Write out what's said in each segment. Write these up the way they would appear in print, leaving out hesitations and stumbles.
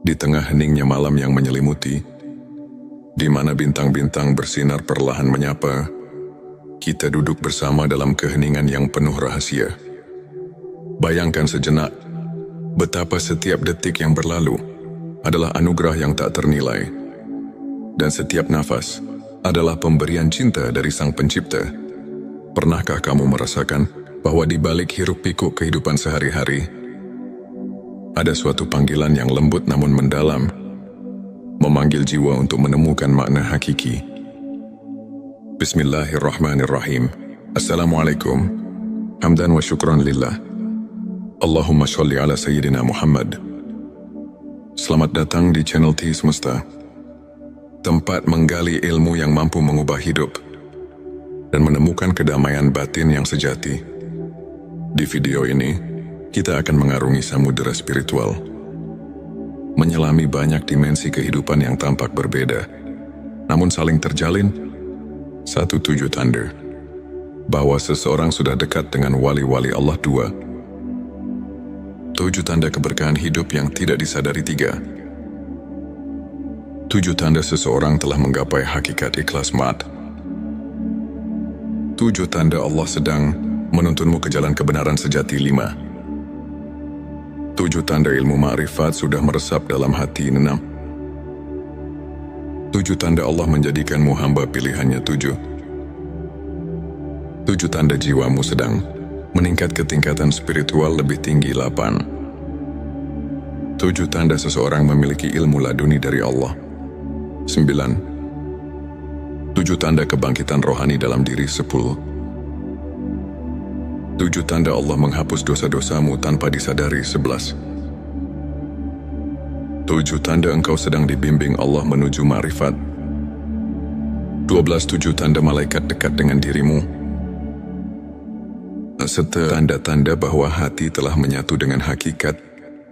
Di tengah heningnya malam yang menyelimuti, di mana bintang-bintang bersinar perlahan menyapa, kita duduk bersama dalam keheningan yang penuh rahasia. Bayangkan sejenak, betapa setiap detik yang berlalu adalah anugerah yang tak ternilai, dan setiap nafas adalah pemberian cinta dari Sang Pencipta. Pernahkah kamu merasakan bahwa di balik hiruk-pikuk kehidupan sehari-hari, ada suatu panggilan yang lembut namun mendalam, memanggil jiwa untuk menemukan makna hakiki? Bismillahirrahmanirrahim. Assalamualaikum. Hamdan wa syukran lillah. Allahumma sholli ala Sayyidina Muhammad. Selamat datang di channel T Semesta, tempat menggali ilmu yang mampu mengubah hidup dan menemukan kedamaian batin yang sejati. Di video ini, kita akan mengarungi samudera spiritual, menyelami banyak dimensi kehidupan yang tampak berbeda, namun saling terjalin satu tujuh tanda bahwa seseorang sudah dekat dengan wali-wali Allah. 2. 7 tanda keberkahan hidup yang tidak disadari. 3. 7 tanda seseorang telah menggapai hakikat ikhlas mat. 7 tanda Allah sedang menuntunmu ke jalan kebenaran sejati. 5. 7 tanda ilmu ma'rifat sudah meresap dalam hati. 6. 7 tanda Allah menjadikanmu hamba pilihannya. 7 tanda jiwamu sedang meningkat ke tingkatan spiritual lebih tinggi. 8. 7 tanda seseorang memiliki ilmu laduni dari Allah. 9. 7 tanda kebangkitan rohani dalam diri. 10. 7 tanda Allah menghapus dosa-dosamu tanpa disadari. 11. 7 tanda engkau sedang dibimbing Allah menuju ma'rifat. 12. 7 tanda malaikat dekat dengan dirimu, serta tanda-tanda bahwa hati telah menyatu dengan hakikat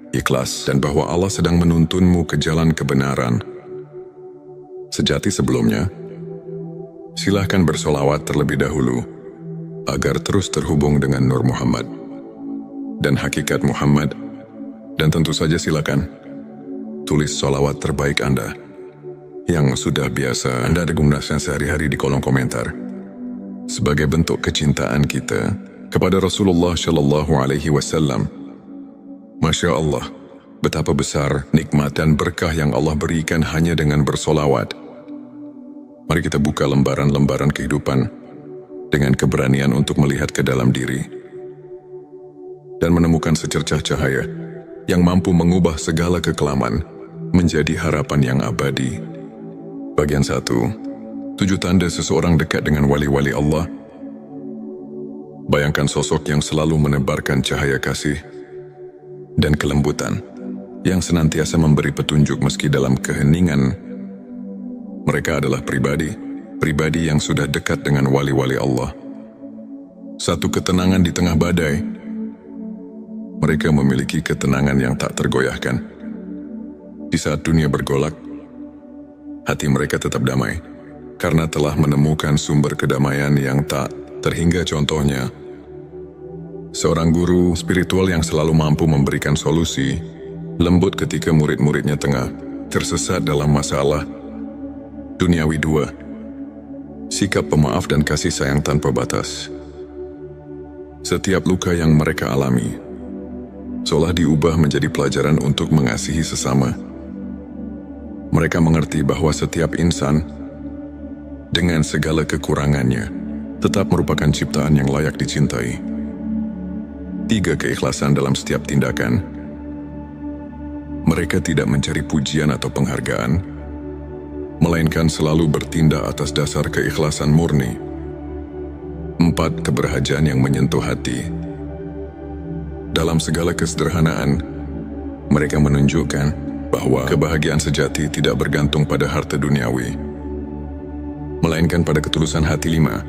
ikhlas dan bahwa Allah sedang menuntunmu ke jalan kebenaran sejati. Sebelumnya, silahkan bersolawat terlebih dahulu agar terus terhubung dengan Nur Muhammad dan hakikat Muhammad. Dan tentu saja silakan tulis solawat terbaik Anda yang sudah biasa Anda gunakan sehari-hari di kolom komentar sebagai bentuk kecintaan kita kepada Rasulullah Shallallahu Alaihi Wasallam. Masya Allah, betapa besar nikmat dan berkah yang Allah berikan hanya dengan bersolawat. Mari kita buka lembaran-lembaran kehidupan dengan keberanian untuk melihat ke dalam diri dan menemukan secercah cahaya yang mampu mengubah segala kekelaman menjadi harapan yang abadi. Bagian 1. 7 tanda seseorang dekat dengan wali-wali Allah. Bayangkan sosok yang selalu menebarkan cahaya kasih dan kelembutan, yang senantiasa memberi petunjuk meski dalam keheningan. Mereka adalah pribadi yang sudah dekat dengan wali-wali Allah. Satu ketenangan di tengah badai. Mereka memiliki ketenangan yang tak tergoyahkan. Di saat dunia bergolak, hati mereka tetap damai, karena telah menemukan sumber kedamaian yang tak terhingga. Contohnya, seorang guru spiritual yang selalu mampu memberikan solusi lembut ketika murid-muridnya tengah tersesat dalam masalah duniawi. 2. Sikap pemaaf dan kasih sayang tanpa batas. Setiap luka yang mereka alami seolah diubah menjadi pelajaran untuk mengasihi sesama. Mereka mengerti bahwa setiap insan, dengan segala kekurangannya, tetap merupakan ciptaan yang layak dicintai. 3. Keikhlasan dalam setiap tindakan. Mereka tidak mencari pujian atau penghargaan, melainkan selalu bertindak atas dasar keikhlasan murni. 4. Keberhajaan yang menyentuh hati. Dalam segala kesederhanaan, mereka menunjukkan bahwa kebahagiaan sejati tidak bergantung pada harta duniawi, melainkan pada ketulusan hati. 5.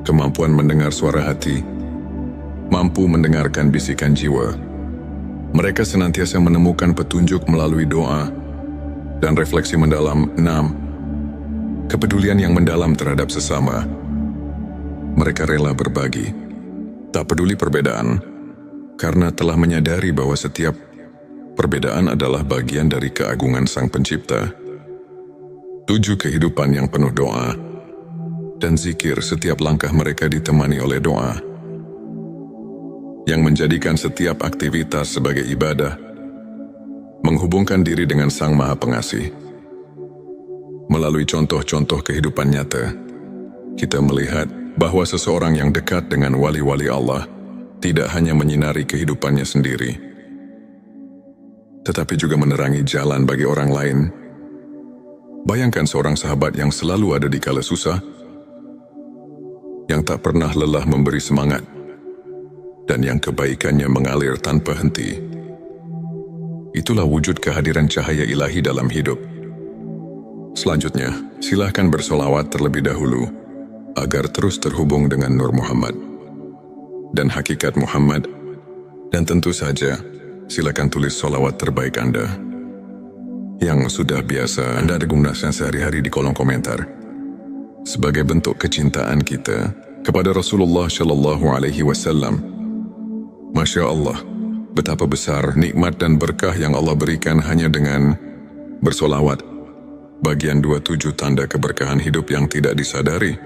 Kemampuan mendengar suara hati. Mampu mendengarkan bisikan jiwa. Mereka senantiasa menemukan petunjuk melalui doa dan refleksi mendalam. 6. Kepedulian yang mendalam terhadap sesama. Mereka rela berbagi, tak peduli perbedaan, karena telah menyadari bahwa setiap Perbedaan adalah bagian dari keagungan Sang Pencipta. 7 kehidupan yang penuh doa dan zikir, setiap langkah mereka ditemani oleh doa, yang menjadikan setiap aktivitas sebagai ibadah, menghubungkan diri dengan Sang Maha Pengasih. Melalui contoh-contoh kehidupan nyata, kita melihat bahwa seseorang yang dekat dengan wali-wali Allah tidak hanya menyinari kehidupannya sendiri, tetapi juga menerangi jalan bagi orang lain. Bayangkan seorang sahabat yang selalu ada di kala susah, yang tak pernah lelah memberi semangat, dan yang kebaikannya mengalir tanpa henti. Itulah wujud kehadiran cahaya ilahi dalam hidup. Selanjutnya, silahkan bersolawat terlebih dahulu, agar terus terhubung dengan Nur Muhammad dan hakikat Muhammad. Dan tentu saja, silakan tulis solawat terbaik Anda, yang sudah biasa Anda gunakan sehari-hari di kolom komentar, sebagai bentuk kecintaan kita kepada Rasulullah Shallallahu Alaihi Wasallam. Masya Allah, betapa besar nikmat dan berkah yang Allah berikan hanya dengan bersolawat. Bagian 27 tanda keberkahan hidup yang tidak disadari.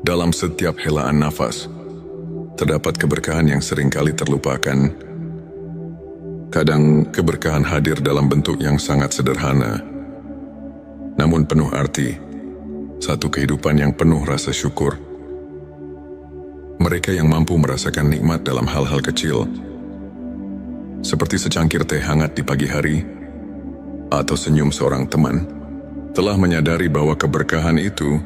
Dalam setiap helaan nafas, terdapat keberkahan yang seringkali terlupakan. Kadang keberkahan hadir dalam bentuk yang sangat sederhana, namun penuh arti. Satu kehidupan yang penuh rasa syukur. Mereka yang mampu merasakan nikmat dalam hal-hal kecil, seperti secangkir teh hangat di pagi hari, atau senyum seorang teman, telah menyadari bahwa keberkahan itu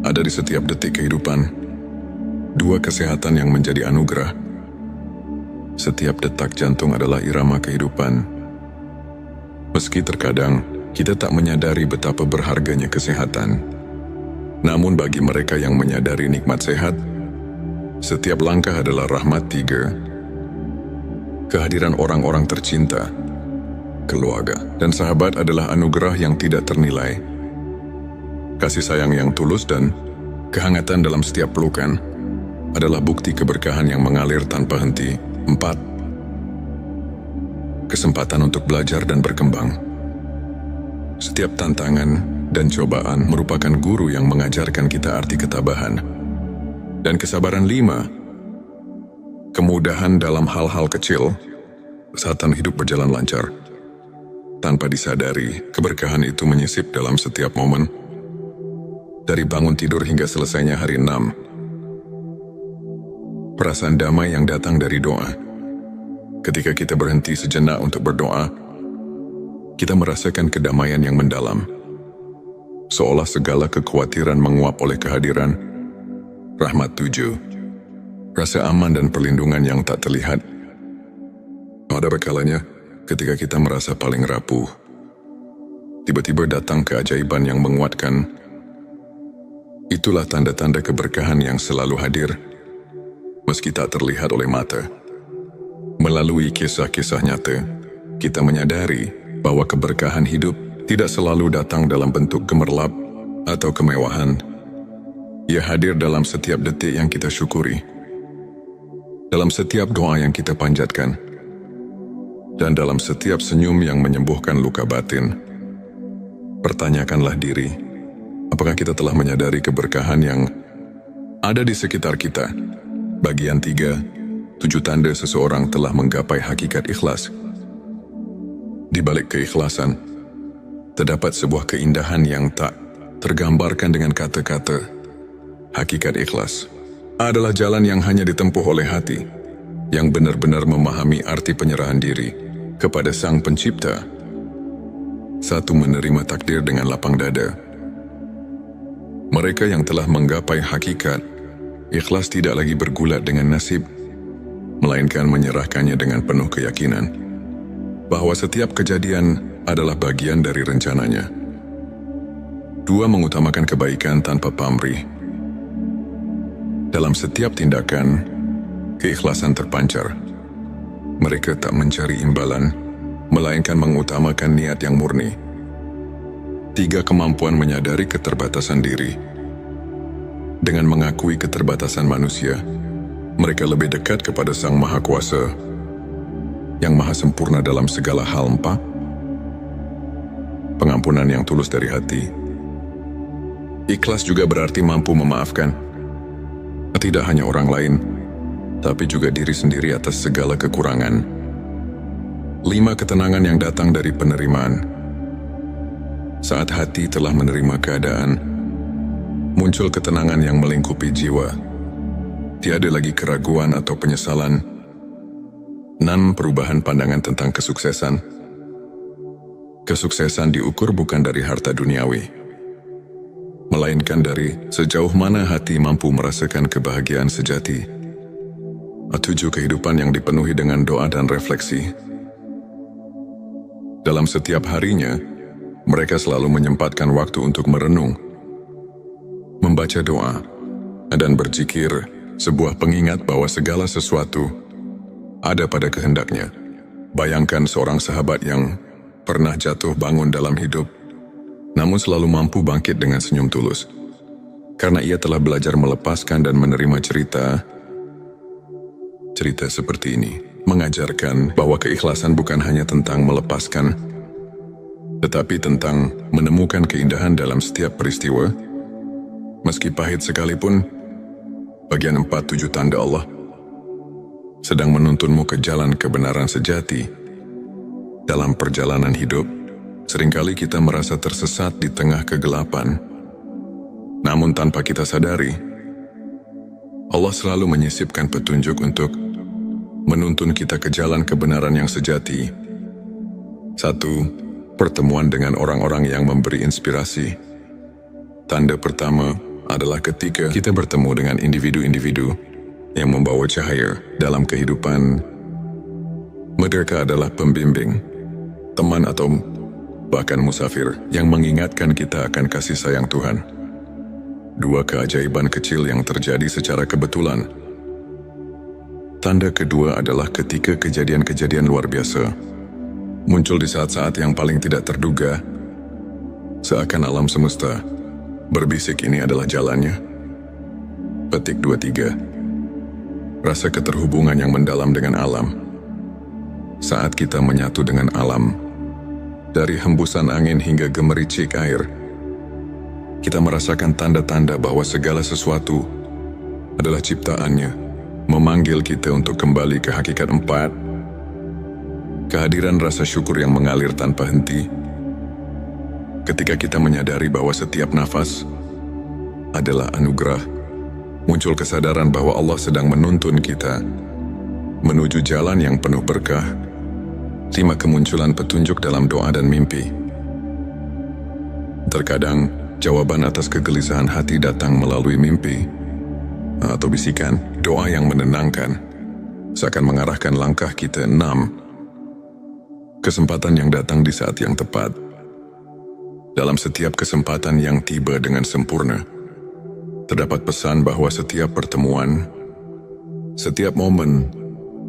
ada di setiap detik kehidupan. 2 kesehatan yang menjadi anugerah. Setiap detak jantung adalah irama kehidupan. Meski terkadang kita tak menyadari betapa berharganya kesehatan, namun bagi mereka yang menyadari nikmat sehat, setiap langkah adalah rahmat. 3. Kehadiran orang-orang tercinta, keluarga, dan sahabat adalah anugerah yang tidak ternilai. Kasih sayang yang tulus dan kehangatan dalam setiap pelukan adalah bukti keberkahan yang mengalir tanpa henti. 4. Kesempatan untuk belajar dan berkembang. Setiap tantangan dan cobaan merupakan guru yang mengajarkan kita arti ketabahan dan kesabaran. 5. Kemudahan dalam hal-hal kecil, saat hidup berjalan lancar. Tanpa disadari, keberkahan itu menyisip dalam setiap momen, dari bangun tidur hingga selesainya hari. 6. Perasaan damai yang datang dari doa. Ketika kita berhenti sejenak untuk berdoa, kita merasakan kedamaian yang mendalam, seolah segala kekhawatiran menguap oleh kehadiran rahmat. 7. Rasa aman dan perlindungan yang tak terlihat. Ada kalanya ketika kita merasa paling rapuh, tiba-tiba datang keajaiban yang menguatkan. Itulah tanda-tanda keberkahan yang selalu hadir, meski tak terlihat oleh mata. Melalui kisah-kisah nyata, kita menyadari bahwa keberkahan hidup tidak selalu datang dalam bentuk gemerlap atau kemewahan. Ia hadir dalam setiap detik yang kita syukuri, dalam setiap doa yang kita panjatkan, dan dalam setiap senyum yang menyembuhkan luka batin. Pertanyakanlah diri, apakah kita telah menyadari keberkahan yang ada di sekitar kita? Bagian 3, 7 tanda seseorang telah menggapai hakikat ikhlas. Di balik keikhlasan, terdapat sebuah keindahan yang tak tergambarkan dengan kata-kata. Hakikat ikhlas adalah jalan yang hanya ditempuh oleh hati, yang benar-benar memahami arti penyerahan diri kepada Sang Pencipta. 1. Menerima takdir dengan lapang dada. Mereka yang telah menggapai hakikat ikhlas tidak lagi bergulat dengan nasib, melainkan menyerahkannya dengan penuh keyakinan bahwa setiap kejadian adalah bagian dari rencananya. 2. Mengutamakan kebaikan tanpa pamrih. Dalam setiap tindakan, keikhlasan terpancar. Mereka tak mencari imbalan, melainkan mengutamakan niat yang murni. 3. Kemampuan menyadari keterbatasan diri. Dengan mengakui keterbatasan manusia, mereka lebih dekat kepada Sang Maha Kuasa. yang maha sempurna dalam segala hal. 4. Pengampunan yang tulus dari hati. Ikhlas juga berarti mampu memaafkan, tidak hanya orang lain, tapi juga diri sendiri atas segala kekurangan. 5. Ketenangan yang datang dari penerimaan. Saat hati telah menerima keadaan, muncul ketenangan yang melingkupi jiwa. Tiada lagi keraguan atau penyesalan. 6. Perubahan pandangan tentang kesuksesan. Kesuksesan diukur bukan dari harta duniawi, melainkan dari sejauh mana hati mampu merasakan kebahagiaan sejati. 7. Kehidupan yang dipenuhi dengan doa dan refleksi. Dalam setiap harinya, mereka selalu menyempatkan waktu untuk merenung, membaca doa, dan berzikir, sebuah pengingat bahwa segala sesuatu ada pada kehendaknya. Bayangkan seorang sahabat yang pernah jatuh bangun dalam hidup, namun selalu mampu bangkit dengan senyum tulus. Karena ia telah belajar melepaskan dan menerima cerita seperti ini. Mengajarkan bahwa keikhlasan bukan hanya tentang melepaskan, tetapi tentang menemukan keindahan dalam setiap peristiwa, meski pahit sekalipun. Bagian 4. 7 tanda Allah sedang menuntunmu ke jalan kebenaran sejati. Dalam perjalanan hidup, seringkali kita merasa tersesat di tengah kegelapan. Namun tanpa kita sadari, Allah selalu menyisipkan petunjuk untuk menuntun kita ke jalan kebenaran yang sejati. 1. Pertemuan dengan orang-orang yang memberi inspirasi. Tanda pertama adalah ketika kita bertemu dengan individu-individu yang membawa cahaya dalam kehidupan. Mereka adalah pembimbing, teman atau bahkan musafir yang mengingatkan kita akan kasih sayang Tuhan. 2. Keajaiban kecil yang terjadi secara kebetulan. Tanda kedua adalah ketika kejadian-kejadian luar biasa muncul di saat-saat yang paling tidak terduga, seakan alam semesta berbisik ini adalah jalannya. Petik 23. Rasa keterhubungan yang mendalam dengan alam. Saat kita menyatu dengan alam, dari hembusan angin hingga gemericik air, kita merasakan tanda-tanda bahwa segala sesuatu adalah ciptaannya, memanggil kita untuk kembali ke hakikat. 4. Kehadiran rasa syukur yang mengalir tanpa henti. Ketika kita menyadari bahwa setiap nafas adalah anugerah, muncul kesadaran bahwa Allah sedang menuntun kita menuju jalan yang penuh berkah. 5. Kemunculan petunjuk dalam doa dan mimpi. Terkadang, jawaban atas kegelisahan hati datang melalui mimpi atau bisikan doa yang menenangkan, seakan mengarahkan langkah kita. 6. Kesempatan yang datang di saat yang tepat. Dalam setiap kesempatan yang tiba dengan sempurna, terdapat pesan bahwa setiap pertemuan, setiap momen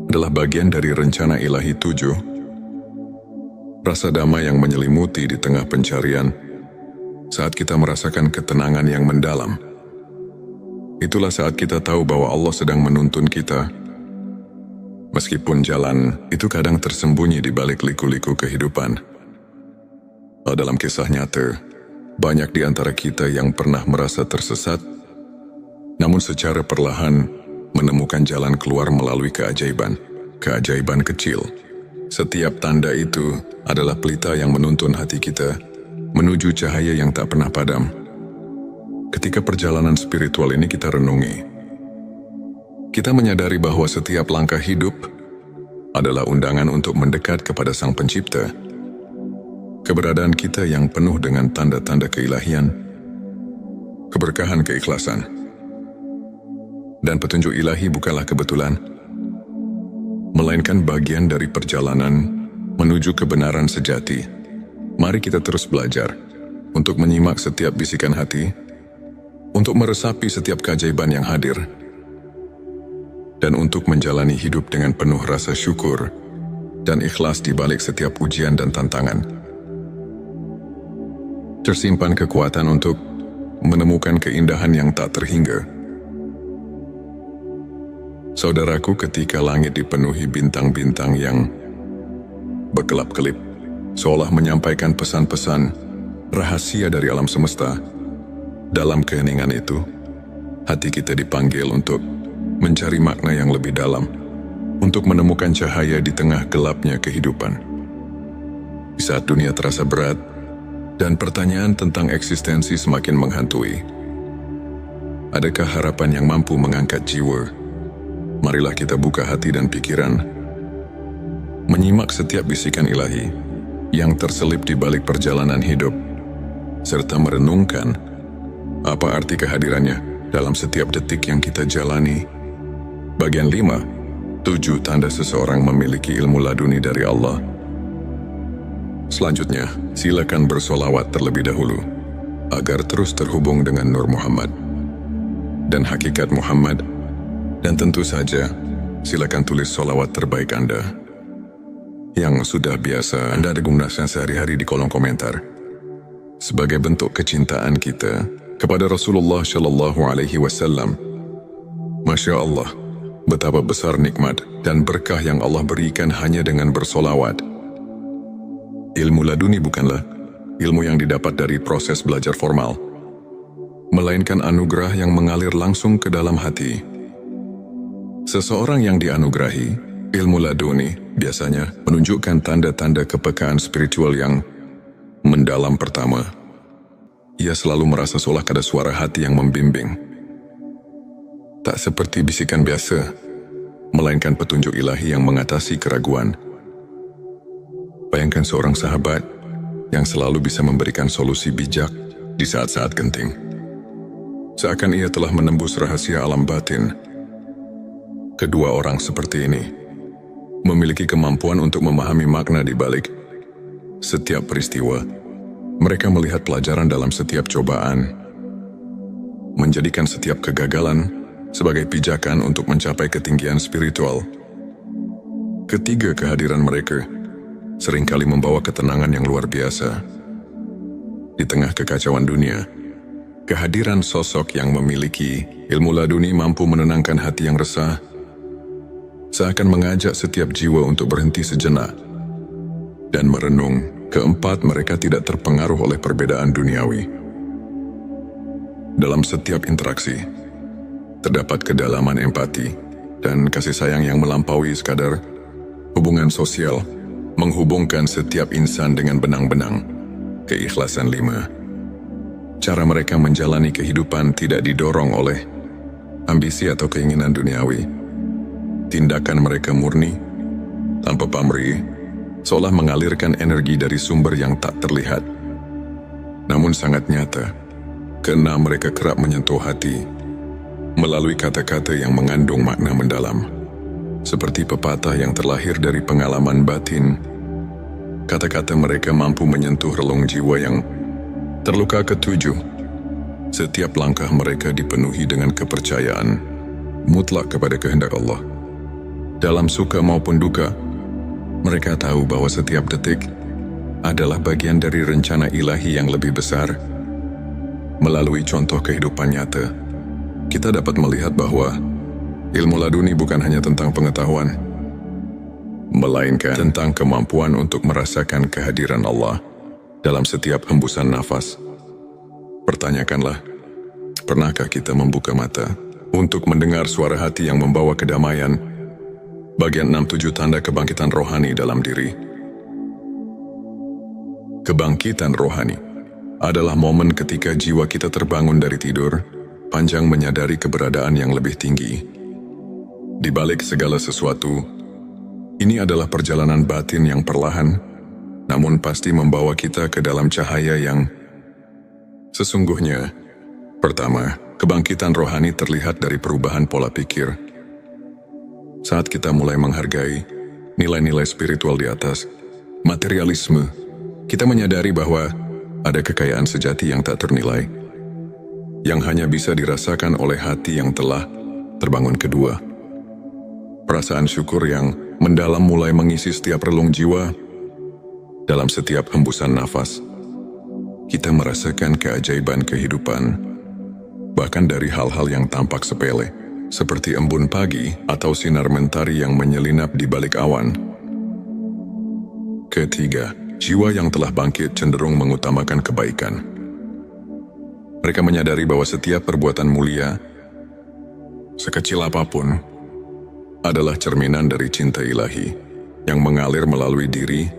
adalah bagian dari rencana ilahi. 7. Rasa damai yang menyelimuti di tengah pencarian. Saat kita merasakan ketenangan yang mendalam, itulah saat kita tahu bahwa Allah sedang menuntun kita. Meskipun jalan itu kadang tersembunyi di balik liku-liku kehidupan. Dalam kisah nyata, banyak di antara kita yang pernah merasa tersesat, namun secara perlahan menemukan jalan keluar melalui keajaiban kecil. Setiap tanda itu adalah pelita yang menuntun hati kita menuju cahaya yang tak pernah padam. Ketika perjalanan spiritual ini kita renungi, kita menyadari bahwa setiap langkah hidup adalah undangan untuk mendekat kepada Sang Pencipta. Keberadaan kita yang penuh dengan tanda-tanda keilahian, keberkahan keikhlasan, dan petunjuk ilahi bukanlah kebetulan, melainkan bagian dari perjalanan menuju kebenaran sejati. Mari kita terus belajar untuk menyimak setiap bisikan hati, untuk meresapi setiap keajaiban yang hadir, dan untuk menjalani hidup dengan penuh rasa syukur dan ikhlas di balik setiap ujian dan tantangan. Tersimpan kekuatan untuk menemukan keindahan yang tak terhingga. Saudaraku, ketika langit dipenuhi bintang-bintang yang berkelap-kelip, seolah menyampaikan pesan-pesan rahasia dari alam semesta. Dalam keheningan itu, hati kita dipanggil untuk mencari makna yang lebih dalam, untuk menemukan cahaya di tengah gelapnya kehidupan. Di saat dunia terasa berat, dan pertanyaan tentang eksistensi semakin menghantui, adakah harapan yang mampu mengangkat jiwa? Marilah kita buka hati dan pikiran, menyimak setiap bisikan ilahi yang terselip di balik perjalanan hidup, serta merenungkan apa arti kehadirannya dalam setiap detik yang kita jalani. Bagian 5, 7 tanda seseorang memiliki ilmu laduni dari Allah. Selanjutnya, silakan bersolawat terlebih dahulu, agar terus terhubung dengan Nur Muhammad dan hakikat Muhammad. Dan tentu saja, silakan tulis solawat terbaik Anda yang sudah biasa Anda gunakan sehari-hari di kolom komentar, sebagai bentuk kecintaan kita kepada Rasulullah Shallallahu Alaihi Wasallam. Masya Allah, betapa besar nikmat dan berkah yang Allah berikan hanya dengan bersolawat. Ilmu laduni bukanlah ilmu yang didapat dari proses belajar formal, melainkan anugerah yang mengalir langsung ke dalam hati. Seseorang yang dianugerahi ilmu laduni biasanya menunjukkan tanda-tanda kepekaan spiritual yang mendalam. Pertama, ia selalu merasa seolah ada suara hati yang membimbing. Tak seperti bisikan biasa, melainkan petunjuk ilahi yang mengatasi keraguan. Bayangkan seorang sahabat yang selalu bisa memberikan solusi bijak di saat-saat genting. Seakan ia telah menembus rahasia alam batin. Kedua orang seperti ini memiliki kemampuan untuk memahami makna di balik setiap peristiwa. Mereka melihat pelajaran dalam setiap cobaan, menjadikan setiap kegagalan sebagai pijakan untuk mencapai ketinggian spiritual. Ketiga, kehadiran mereka seringkali membawa ketenangan yang luar biasa. Di tengah kekacauan dunia, kehadiran sosok yang memiliki ilmu laduni mampu menenangkan hati yang resah, seakan mengajak setiap jiwa untuk berhenti sejenak dan merenung. Keempat, mereka tidak terpengaruh oleh perbedaan duniawi. Dalam setiap interaksi, terdapat kedalaman empati dan kasih sayang yang melampaui sekadar hubungan sosial, menghubungkan setiap insan dengan benang-benang keikhlasan. 5, cara mereka menjalani kehidupan tidak didorong oleh ambisi atau keinginan duniawi. Tindakan mereka murni, tanpa pamrih, seolah mengalirkan energi dari sumber yang tak terlihat, namun sangat nyata. Keenam, mereka kerap menyentuh hati melalui kata-kata yang mengandung makna mendalam, seperti pepatah yang terlahir dari pengalaman batin. Kata-kata mereka mampu menyentuh relung jiwa yang terluka. Ketujuh, setiap langkah mereka dipenuhi dengan kepercayaan mutlak kepada kehendak Allah. Dalam suka maupun duka, mereka tahu bahwa setiap detik adalah bagian dari rencana ilahi yang lebih besar. Melalui contoh kehidupan nyata, kita dapat melihat bahwa ilmu laduni bukan hanya tentang pengetahuan, melainkan tentang kemampuan untuk merasakan kehadiran Allah dalam setiap hembusan nafas. Pertanyakanlah, pernahkah kita membuka mata untuk mendengar suara hati yang membawa kedamaian? Bagian 6-7 tanda kebangkitan rohani dalam diri. Kebangkitan rohani adalah momen ketika jiwa kita terbangun dari tidur panjang menyadari keberadaan yang lebih tinggi. Di balik segala sesuatu, ini adalah perjalanan batin yang perlahan, namun pasti membawa kita ke dalam cahaya yang sesungguhnya. Pertama, kebangkitan rohani terlihat dari perubahan pola pikir. Saat kita mulai menghargai nilai-nilai spiritual di atas materialisme, kita menyadari bahwa ada kekayaan sejati yang tak ternilai, yang hanya bisa dirasakan oleh hati yang telah terbangun. Kedua, perasaan syukur yang mendalam mulai mengisi setiap relung jiwa. Dalam setiap hembusan nafas, kita merasakan keajaiban kehidupan, bahkan dari hal-hal yang tampak sepele, seperti embun pagi atau sinar mentari yang menyelinap di balik awan. Ketiga, jiwa yang telah bangkit cenderung mengutamakan kebaikan. Mereka menyadari bahwa setiap perbuatan mulia, sekecil apapun, adalah cerminan dari cinta ilahi yang mengalir melalui diri.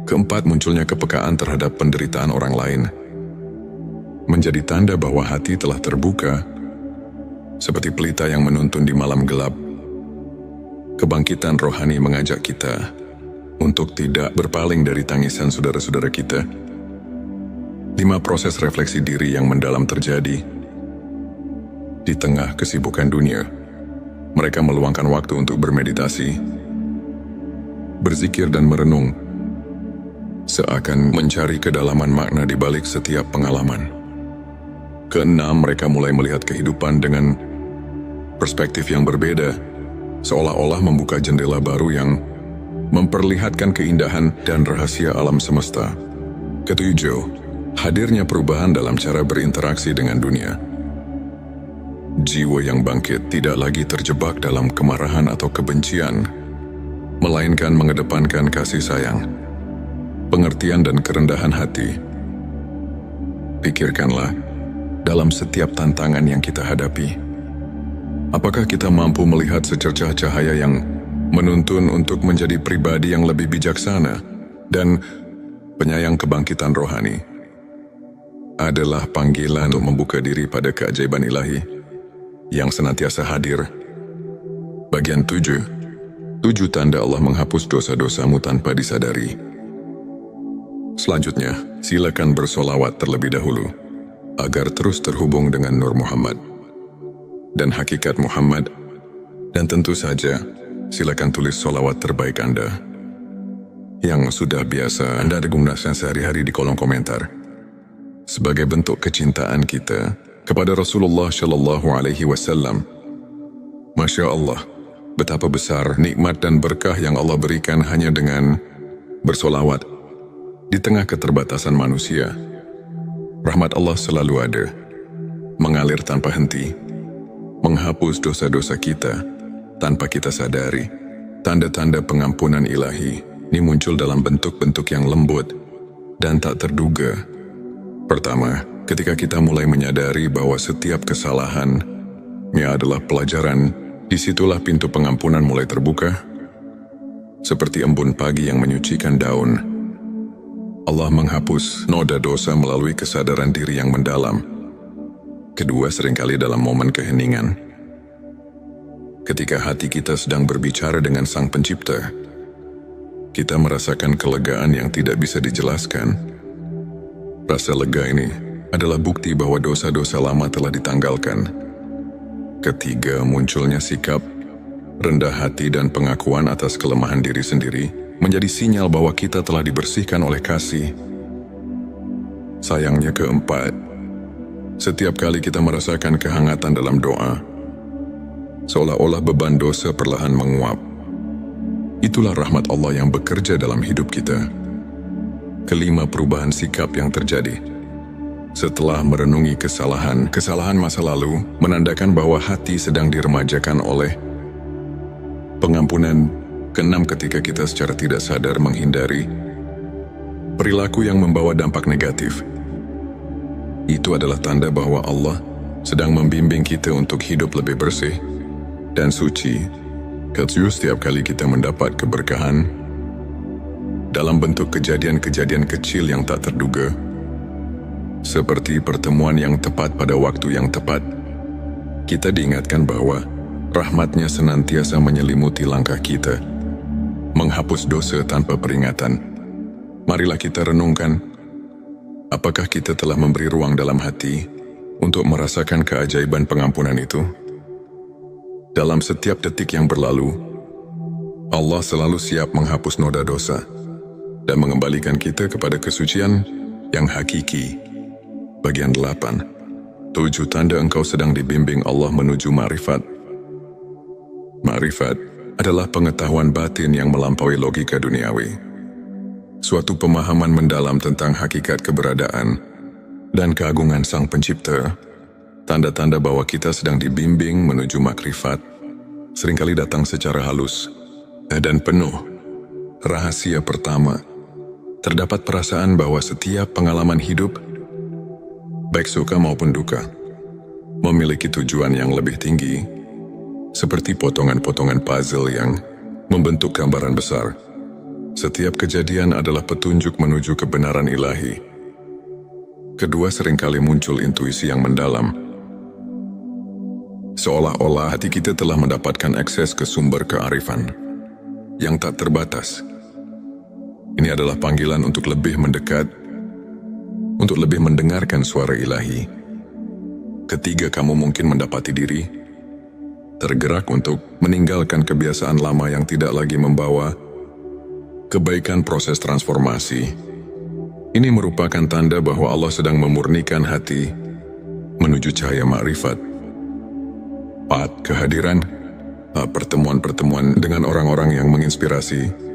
Keempat, munculnya kepekaan terhadap penderitaan orang lain menjadi tanda bahwa hati telah terbuka, seperti pelita yang menuntun di malam gelap. Kebangkitan rohani mengajak kita untuk tidak berpaling dari tangisan saudara-saudara kita. 5. Proses refleksi diri yang mendalam terjadi. Di tengah kesibukan dunia, mereka meluangkan waktu untuk bermeditasi, berzikir dan merenung, seakan mencari kedalaman makna di balik setiap pengalaman. Keenam, mereka mulai melihat kehidupan dengan perspektif yang berbeda, seolah-olah membuka jendela baru yang memperlihatkan keindahan dan rahasia alam semesta. Ketujuh, hadirnya perubahan dalam cara berinteraksi dengan dunia. Jiwa yang bangkit tidak lagi terjebak dalam kemarahan atau kebencian, melainkan mengedepankan kasih sayang, pengertian dan kerendahan hati. Pikirkanlah, dalam setiap tantangan yang kita hadapi, apakah kita mampu melihat secercah cahaya yang menuntun untuk menjadi pribadi yang lebih bijaksana dan penyayang? Kebangkitan rohani adalah panggilan untuk membuka diri pada keajaiban ilahi yang senantiasa hadir. Bagian 7. 7 tanda Allah menghapus dosa-dosamu tanpa disadari. Selanjutnya, silakan bersolawat terlebih dahulu agar terus terhubung dengan Nur Muhammad dan hakikat Muhammad. Dan tentu saja, silakan tulis solawat terbaik Anda yang sudah biasa Anda gunakan sehari-hari di kolom komentar, sebagai bentuk kecintaan kita kepada Rasulullah Shallallahu Alaihi Wasallam. Masya Allah, betapa besar nikmat dan berkah yang Allah berikan hanya dengan bersolawat di tengah keterbatasan manusia. Rahmat Allah selalu ada, mengalir tanpa henti, menghapus dosa-dosa kita tanpa kita sadari. Tanda-tanda pengampunan ilahi ini muncul dalam bentuk-bentuk yang lembut dan tak terduga. Pertama, ketika kita mulai menyadari bahwa setiap kesalahannya adalah pelajaran, disitulah pintu pengampunan mulai terbuka. Seperti embun pagi yang menyucikan daun, Allah menghapus noda dosa melalui kesadaran diri yang mendalam. Kedua, seringkali dalam momen keheningan, ketika hati kita sedang berbicara dengan Sang Pencipta, kita merasakan kelegaan yang tidak bisa dijelaskan. Rasa lega ini adalah bukti bahwa dosa-dosa lama telah ditanggalkan. Ketiga, munculnya sikap rendah hati dan pengakuan atas kelemahan diri sendiri menjadi sinyal bahwa kita telah dibersihkan oleh kasih. Sayangnya, keempat, setiap kali kita merasakan kehangatan dalam doa, seolah-olah beban dosa perlahan menguap. Itulah rahmat Allah yang bekerja dalam hidup kita. Kelima, perubahan sikap yang terjadi setelah merenungi kesalahan masa lalu menandakan bahwa hati sedang diremajakan oleh pengampunan. Keenam, ketika kita secara tidak sadar menghindari perilaku yang membawa dampak negatif, itu adalah tanda bahwa Allah sedang membimbing kita untuk hidup lebih bersih dan suci. Ketujuh, setiap kali kita mendapat keberkahan dalam bentuk kejadian-kejadian kecil yang tak terduga, seperti pertemuan yang tepat pada waktu yang tepat, kita diingatkan bahwa rahmat-Nya senantiasa menyelimuti langkah kita, menghapus dosa tanpa peringatan. Marilah kita renungkan, apakah kita telah memberi ruang dalam hati untuk merasakan keajaiban pengampunan itu? Dalam setiap detik yang berlalu, Allah selalu siap menghapus noda dosa dan mengembalikan kita kepada kesucian yang hakiki. Bagian 8. 7 tanda engkau sedang dibimbing Allah menuju ma'rifat. Ma'rifat adalah pengetahuan batin yang melampaui logika duniawi. Suatu pemahaman mendalam tentang hakikat keberadaan dan keagungan Sang Pencipta. Tanda-tanda bahwa kita sedang dibimbing menuju makrifat seringkali datang secara halus dan penuh rahasia. Pertama, terdapat perasaan bahwa setiap pengalaman hidup, baik suka maupun duka, memiliki tujuan yang lebih tinggi, seperti potongan-potongan puzzle yang membentuk gambaran besar. Setiap kejadian adalah petunjuk menuju kebenaran ilahi. Kedua, seringkali muncul intuisi yang mendalam. Seolah-olah hati kita telah mendapatkan akses ke sumber kearifan yang tak terbatas. Ini adalah panggilan untuk lebih mendekat, untuk lebih mendengarkan suara ilahi. Ketiga, kamu mungkin mendapati diri tergerak untuk meninggalkan kebiasaan lama yang tidak lagi membawa kebaikan. Proses transformasi ini merupakan tanda bahwa Allah sedang memurnikan hati menuju cahaya ma'rifat. 4. Kehadiran pertemuan-pertemuan dengan orang-orang yang menginspirasi,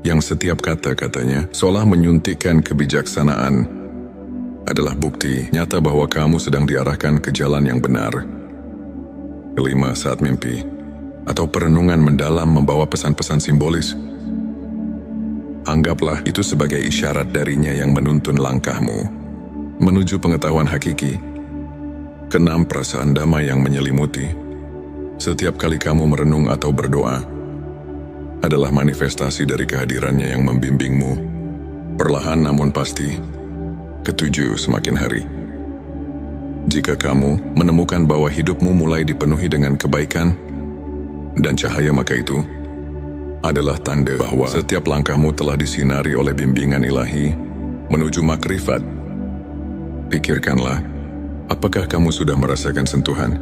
yang setiap kata-katanya seolah menyuntikkan kebijaksanaan, adalah bukti nyata bahwa kamu sedang diarahkan ke jalan yang benar. 5. Saat mimpi atau perenungan mendalam membawa pesan-pesan simbolis, anggaplah itu sebagai isyarat darinya yang menuntun langkahmu menuju pengetahuan hakiki. 6. Perasaan damai yang menyelimuti setiap kali kamu merenung atau berdoa adalah manifestasi dari kehadirannya yang membimbingmu, perlahan namun pasti. 7. Semakin hari, jika kamu menemukan bahwa hidupmu mulai dipenuhi dengan kebaikan dan cahaya, maka itu adalah tanda bahwa setiap langkahmu telah disinari oleh bimbingan ilahi menuju makrifat. Pikirkanlah, apakah kamu sudah merasakan sentuhan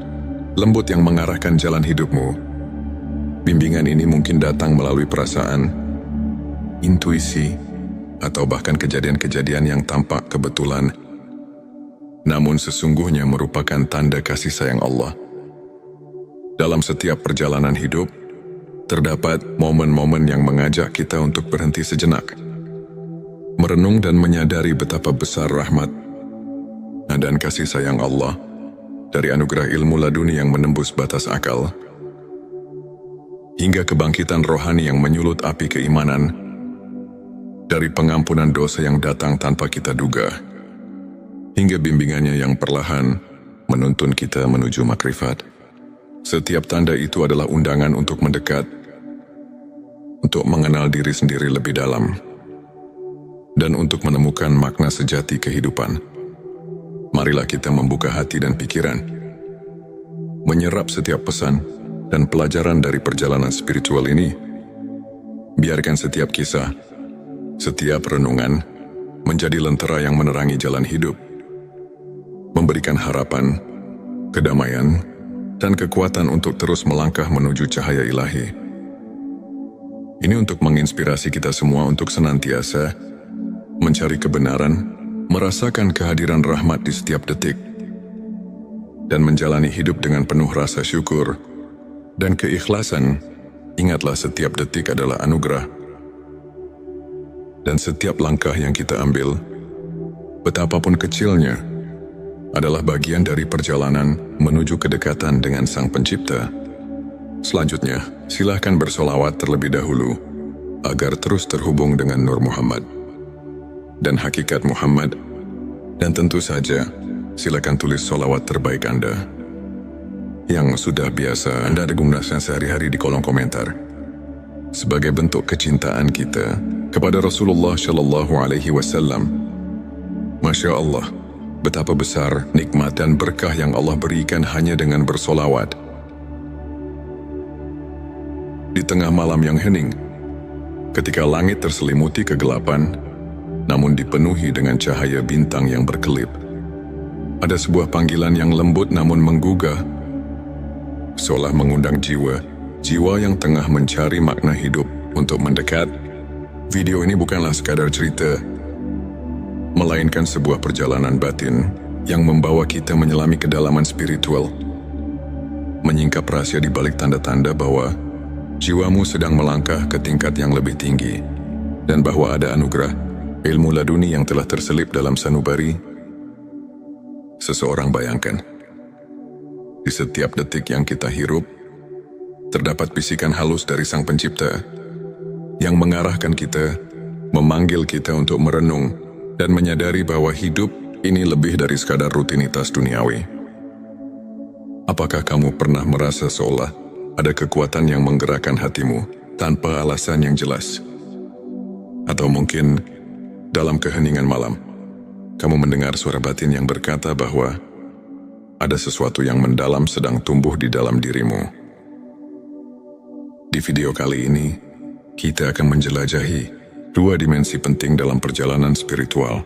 lembut yang mengarahkan jalan hidupmu? Bimbingan ini mungkin datang melalui perasaan, intuisi, atau bahkan kejadian-kejadian yang tampak kebetulan, namun sesungguhnya merupakan tanda kasih sayang Allah. Dalam setiap perjalanan hidup, terdapat momen-momen yang mengajak kita untuk berhenti sejenak, merenung dan menyadari betapa besar rahmat dan kasih sayang Allah, dari anugerah ilmu laduni yang menembus batas akal, hingga kebangkitan rohani yang menyulut api keimanan, dari pengampunan dosa yang datang tanpa kita duga, hingga bimbingannya yang perlahan menuntun kita menuju makrifat. Setiap tanda itu adalah undangan untuk mendekat, untuk mengenal diri sendiri lebih dalam, dan untuk menemukan makna sejati kehidupan. Marilah kita membuka hati dan pikiran, menyerap setiap pesan dan pelajaran dari perjalanan spiritual ini. Biarkan setiap kisah, setiap renungan menjadi lentera yang menerangi jalan hidup, memberikan harapan, kedamaian, dan kekuatan untuk terus melangkah menuju cahaya ilahi. Ini untuk menginspirasi kita semua untuk senantiasa mencari kebenaran, merasakan kehadiran rahmat di setiap detik, dan menjalani hidup dengan penuh rasa syukur dan keikhlasan. Ingatlah, setiap detik adalah anugerah, dan setiap langkah yang kita ambil, betapapun kecilnya, adalah bagian dari perjalanan menuju kedekatan dengan Sang Pencipta. Selanjutnya, silakan bersolawat terlebih dahulu agar terus terhubung dengan Nur Muhammad dan hakikat Muhammad, dan tentu saja silakan tulis solawat terbaik Anda yang sudah biasa Anda gunakan sehari-hari di kolom komentar, sebagai bentuk kecintaan kita kepada Rasulullah Shallallahu Alaihi Wasallam. Masya Allah, betapa besar nikmat dan berkah yang Allah berikan hanya dengan bersolawat. Di tengah malam yang hening, ketika langit terselimuti kegelapan, namun dipenuhi dengan cahaya bintang yang berkelip, ada sebuah panggilan yang lembut namun menggugah, seolah mengundang jiwa yang tengah mencari makna hidup untuk mendekat. Video ini bukanlah sekadar cerita, melainkan sebuah perjalanan batin yang membawa kita menyelami kedalaman spiritual, menyingkap rahasia di balik tanda-tanda bahwa jiwamu sedang melangkah ke tingkat yang lebih tinggi, dan bahwa ada anugerah ilmu laduni yang telah terselip dalam sanubari seseorang. Bayangkan, di setiap detik yang kita hirup, terdapat bisikan halus dari Sang Pencipta yang mengarahkan kita memanggil kita untuk merenung dan menyadari bahwa hidup ini lebih dari sekadar rutinitas duniawi. Apakah kamu pernah merasa seolah ada kekuatan yang menggerakkan hatimu tanpa alasan yang jelas? Atau mungkin dalam keheningan malam, kamu mendengar suara batin yang berkata bahwa ada sesuatu yang mendalam sedang tumbuh di dalam dirimu. Di video kali ini, kita akan menjelajahi dua dimensi penting dalam perjalanan spiritual.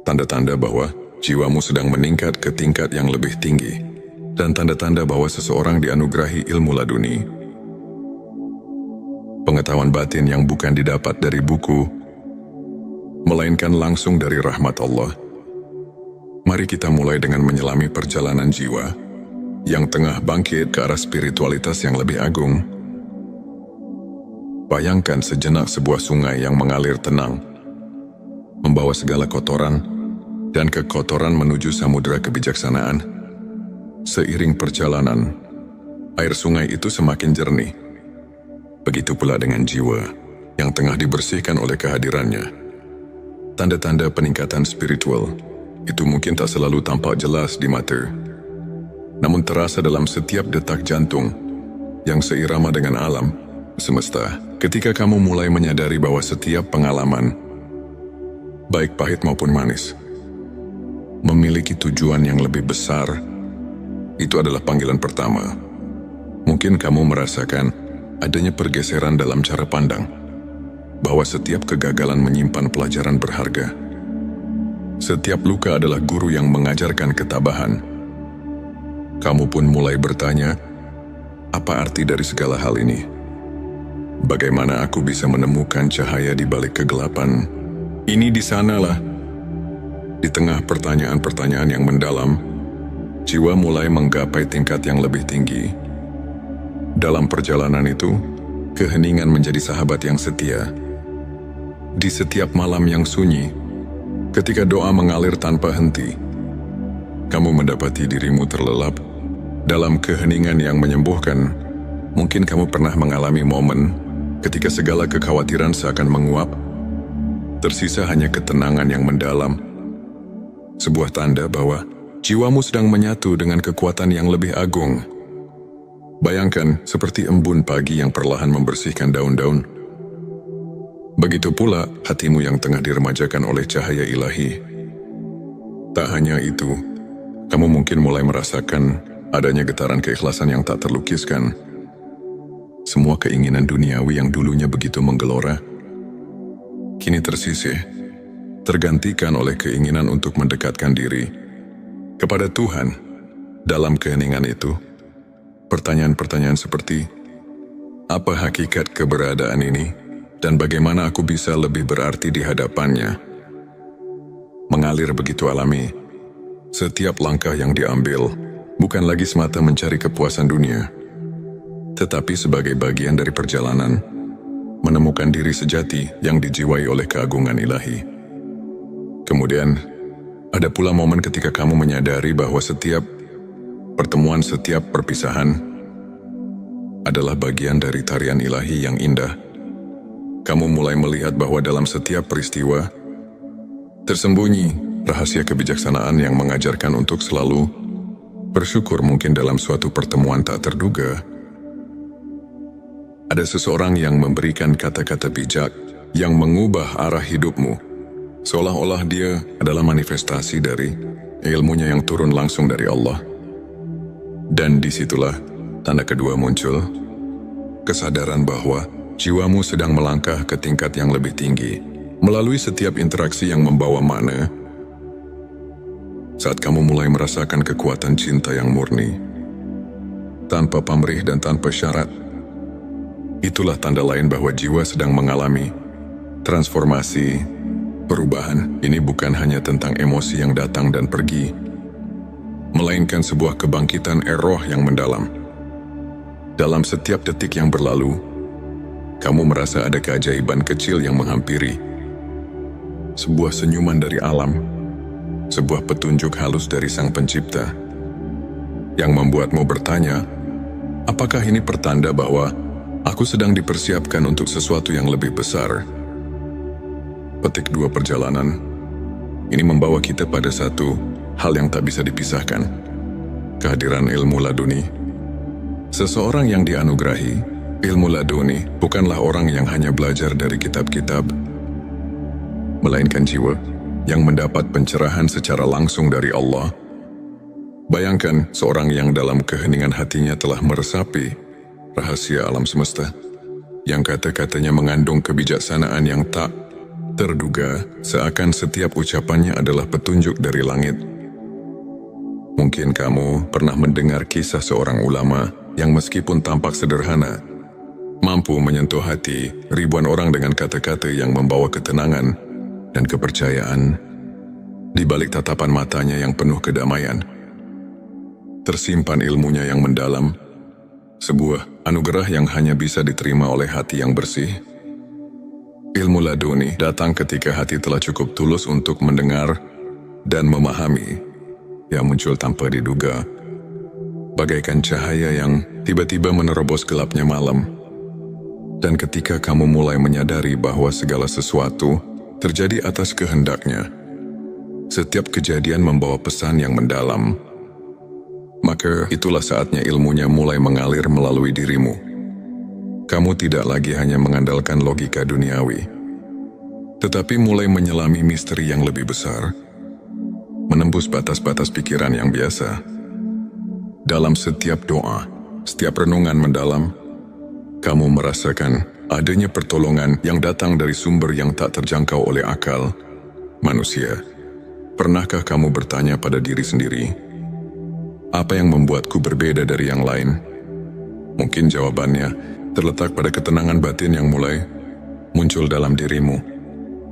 Tanda-tanda bahwa jiwamu sedang meningkat ke tingkat yang lebih tinggi, dan tanda-tanda bahwa seseorang dianugerahi ilmu laduni. Pengetahuan batin yang bukan didapat dari buku, melainkan langsung dari rahmat Allah. Mari kita mulai dengan menyelami perjalanan jiwa yang tengah bangkit ke arah spiritualitas yang lebih agung. Bayangkan sejenak sebuah sungai yang mengalir tenang, membawa segala kotoran dan kekotoran menuju samudera kebijaksanaan. Seiring perjalanan, air sungai itu semakin jernih. Begitu pula dengan jiwa yang tengah dibersihkan oleh kehadirannya. Tanda-tanda peningkatan spiritual itu mungkin tak selalu tampak jelas di mata, namun terasa dalam setiap detak jantung yang seirama dengan alam semesta. Ketika kamu mulai menyadari bahwa setiap pengalaman, baik pahit maupun manis, memiliki tujuan yang lebih besar, itu adalah panggilan pertama. Mungkin kamu merasakan adanya pergeseran dalam cara pandang, bahwa setiap kegagalan menyimpan pelajaran berharga. Setiap luka adalah guru yang mengajarkan ketabahan. Kamu pun mulai bertanya, apa arti dari segala hal ini? Bagaimana aku bisa menemukan cahaya di balik kegelapan? Ini di sanalah. Di tengah pertanyaan-pertanyaan yang mendalam, jiwa mulai menggapai tingkat yang lebih tinggi. Dalam perjalanan itu, keheningan menjadi sahabat yang setia. Di setiap malam yang sunyi, ketika doa mengalir tanpa henti, kamu mendapati dirimu terlelap dalam keheningan yang menyembuhkan. Mungkin kamu pernah mengalami momen ketika segala kekhawatiran seakan menguap, tersisa hanya ketenangan yang mendalam. Sebuah tanda bahwa jiwamu sedang menyatu dengan kekuatan yang lebih agung. Bayangkan seperti embun pagi yang perlahan membersihkan daun-daun. Begitu pula hatimu yang tengah diremajakan oleh cahaya ilahi. Tak hanya itu, kamu mungkin mulai merasakan adanya getaran keikhlasan yang tak terlukiskan. Semua keinginan duniawi yang dulunya begitu menggelora, kini tersisih, tergantikan oleh keinginan untuk mendekatkan diri kepada Tuhan. Dalam keheningan itu, pertanyaan-pertanyaan seperti, apa hakikat keberadaan ini dan bagaimana aku bisa lebih berarti di hadapannya, mengalir begitu alami. Setiap langkah yang diambil bukan lagi semata mencari kepuasan dunia, tetapi sebagai bagian dari perjalanan menemukan diri sejati yang dijiwai oleh keagungan ilahi. Kemudian, ada pula momen ketika kamu menyadari bahwa setiap pertemuan, setiap perpisahan adalah bagian dari tarian ilahi yang indah. Kamu mulai melihat bahwa dalam setiap peristiwa tersembunyi rahasia kebijaksanaan yang mengajarkan untuk selalu bersyukur. Mungkin dalam suatu pertemuan tak terduga, ada seseorang yang memberikan kata-kata bijak yang mengubah arah hidupmu, seolah-olah dia adalah manifestasi dari ilmunya yang turun langsung dari Allah. Dan disitulah tanda kedua muncul, kesadaran bahwa jiwamu sedang melangkah ke tingkat yang lebih tinggi melalui setiap interaksi yang membawa makna. Saat kamu mulai merasakan kekuatan cinta yang murni, tanpa pamrih dan tanpa syarat, itulah tanda lain bahwa jiwa sedang mengalami transformasi, perubahan. Ini bukan hanya tentang emosi yang datang dan pergi, melainkan sebuah kebangkitan roh yang mendalam. Dalam setiap detik yang berlalu, kamu merasa ada keajaiban kecil yang menghampiri. Sebuah senyuman dari alam, sebuah petunjuk halus dari Sang Pencipta, yang membuatmu bertanya, apakah ini pertanda bahwa aku sedang dipersiapkan untuk sesuatu yang lebih besar? petik 2 perjalanan. Ini membawa kita pada satu hal yang tak bisa dipisahkan. Kehadiran ilmu laduni. Seseorang yang dianugerahi ilmu laduni bukanlah orang yang hanya belajar dari kitab-kitab, melainkan jiwa yang mendapat pencerahan secara langsung dari Allah. Bayangkan seorang yang dalam keheningan hatinya telah meresapi rahasia alam semesta, yang kata-katanya mengandung kebijaksanaan yang tak terduga, seakan setiap ucapannya adalah petunjuk dari langit. Mungkin kamu pernah mendengar kisah seorang ulama yang meskipun tampak sederhana, mampu menyentuh hati ribuan orang dengan kata-kata yang membawa ketenangan dan kepercayaan. Di balik tatapan matanya yang penuh kedamaian, tersimpan ilmunya yang mendalam, sebuah anugerah yang hanya bisa diterima oleh hati yang bersih. Ilmu laduni datang ketika hati telah cukup tulus untuk mendengar dan memahami, yang muncul tanpa diduga, bagaikan cahaya yang tiba-tiba menerobos gelapnya malam. Dan ketika kamu mulai menyadari bahwa segala sesuatu terjadi atas kehendaknya, setiap kejadian membawa pesan yang mendalam, maka itulah saatnya ilmunya mulai mengalir melalui dirimu. Kamu tidak lagi hanya mengandalkan logika duniawi, tetapi mulai menyelami misteri yang lebih besar, menembus batas-batas pikiran yang biasa. Dalam setiap doa, setiap renungan mendalam, kamu merasakan adanya pertolongan yang datang dari sumber yang tak terjangkau oleh akal manusia. Pernahkah kamu bertanya pada diri sendiri, apa yang membuatku berbeda dari yang lain? Mungkin jawabannya terletak pada ketenangan batin yang mulai muncul dalam dirimu,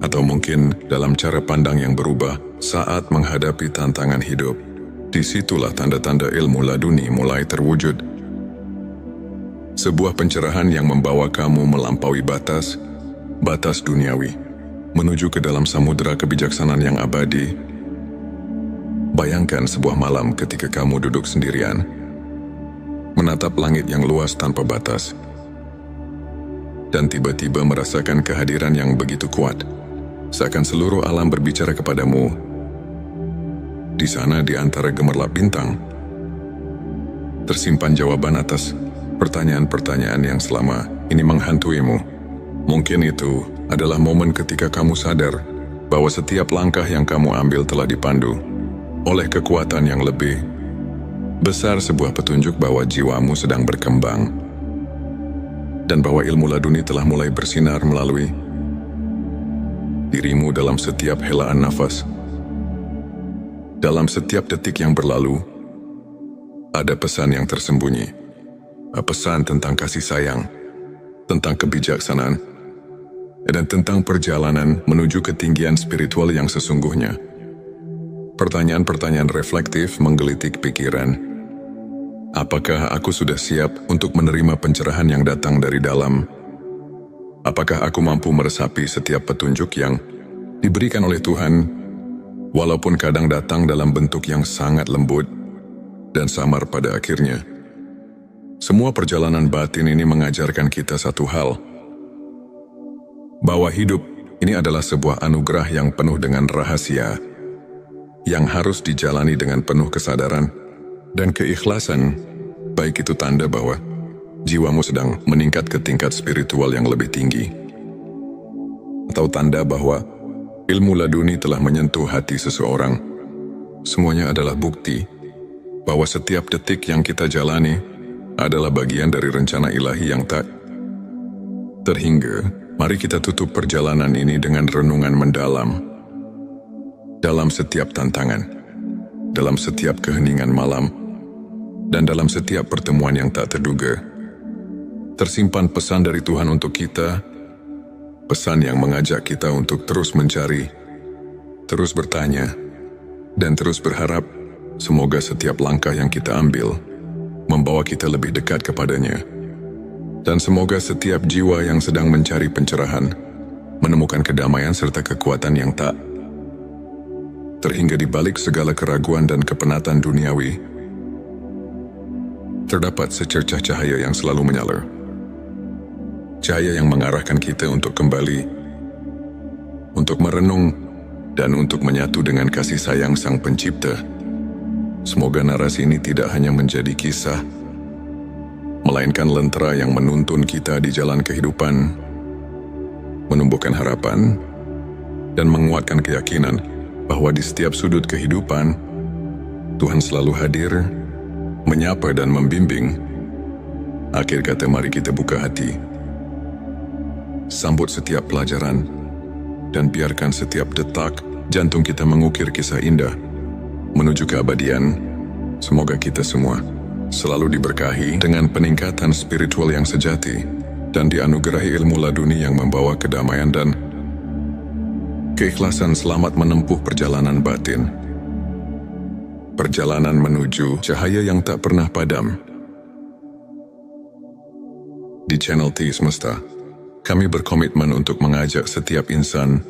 atau mungkin dalam cara pandang yang berubah saat menghadapi tantangan hidup. Disitulah tanda-tanda ilmu laduni mulai terwujud. Sebuah pencerahan yang membawa kamu melampaui batas duniawi, menuju ke dalam samudera kebijaksanaan yang abadi. Bayangkan sebuah malam ketika kamu duduk sendirian, menatap langit yang luas tanpa batas, dan tiba-tiba merasakan kehadiran yang begitu kuat, seakan seluruh alam berbicara kepadamu. Di sana, di antara gemerlap bintang, tersimpan jawaban atas pertanyaan-pertanyaan yang selama ini menghantuimu. Mungkin itu adalah momen ketika kamu sadar bahwa setiap langkah yang kamu ambil telah dipandu oleh kekuatan yang lebih besar, sebuah petunjuk bahwa jiwamu sedang berkembang, dan bahwa ilmu laduni telah mulai bersinar melalui dirimu dalam setiap helaan nafas. Dalam setiap detik yang berlalu, ada pesan yang tersembunyi. Pesan tentang kasih sayang, tentang kebijaksanaan, dan tentang perjalanan menuju ketinggian spiritual yang sesungguhnya. Pertanyaan-pertanyaan reflektif menggelitik pikiran. Apakah aku sudah siap untuk menerima pencerahan yang datang dari dalam? Apakah aku mampu meresapi setiap petunjuk yang diberikan oleh Tuhan, walaupun kadang datang dalam bentuk yang sangat lembut dan samar pada akhirnya? Semua perjalanan batin ini mengajarkan kita satu hal, bahwa hidup ini adalah sebuah anugerah yang penuh dengan rahasia, yang harus dijalani dengan penuh kesadaran dan keikhlasan, baik itu tanda bahwa jiwamu sedang meningkat ke tingkat spiritual yang lebih tinggi, atau tanda bahwa ilmu laduni telah menyentuh hati seseorang. Semuanya adalah bukti bahwa setiap detik yang kita jalani adalah bagian dari rencana ilahi yang tak terhingga. Mari kita tutup perjalanan ini dengan renungan mendalam. Dalam setiap tantangan, dalam setiap keheningan malam, dan dalam setiap pertemuan yang tak terduga, tersimpan pesan dari Tuhan untuk kita, pesan yang mengajak kita untuk terus mencari, terus bertanya, dan terus berharap. Semoga setiap langkah yang kita ambil membawa kita lebih dekat kepadanya, dan semoga setiap jiwa yang sedang mencari pencerahan menemukan kedamaian serta kekuatan yang tak terhingga di balik segala keraguan dan kepenatan duniawi. Terdapat secercah cahaya yang selalu menyala, cahaya yang mengarahkan kita untuk kembali untuk merenung, dan untuk menyatu dengan kasih sayang Sang Pencipta. Semoga narasi ini tidak hanya menjadi kisah, melainkan lentera yang menuntun kita di jalan kehidupan, menumbuhkan harapan, dan menguatkan keyakinan bahwa di setiap sudut kehidupan, Tuhan selalu hadir, menyapa dan membimbing. Akhir kata, mari kita buka hati, sambut setiap pelajaran, dan biarkan setiap detak jantung kita mengukir kisah indah menuju keabadian. Semoga kita semua selalu diberkahi dengan peningkatan spiritual yang sejati dan dianugerahi ilmu laduni yang membawa kedamaian dan keikhlasan selamat menempuh perjalanan batin. Perjalanan menuju cahaya yang tak pernah padam. Di channel T Semesta, kami berkomitmen untuk mengajak setiap insan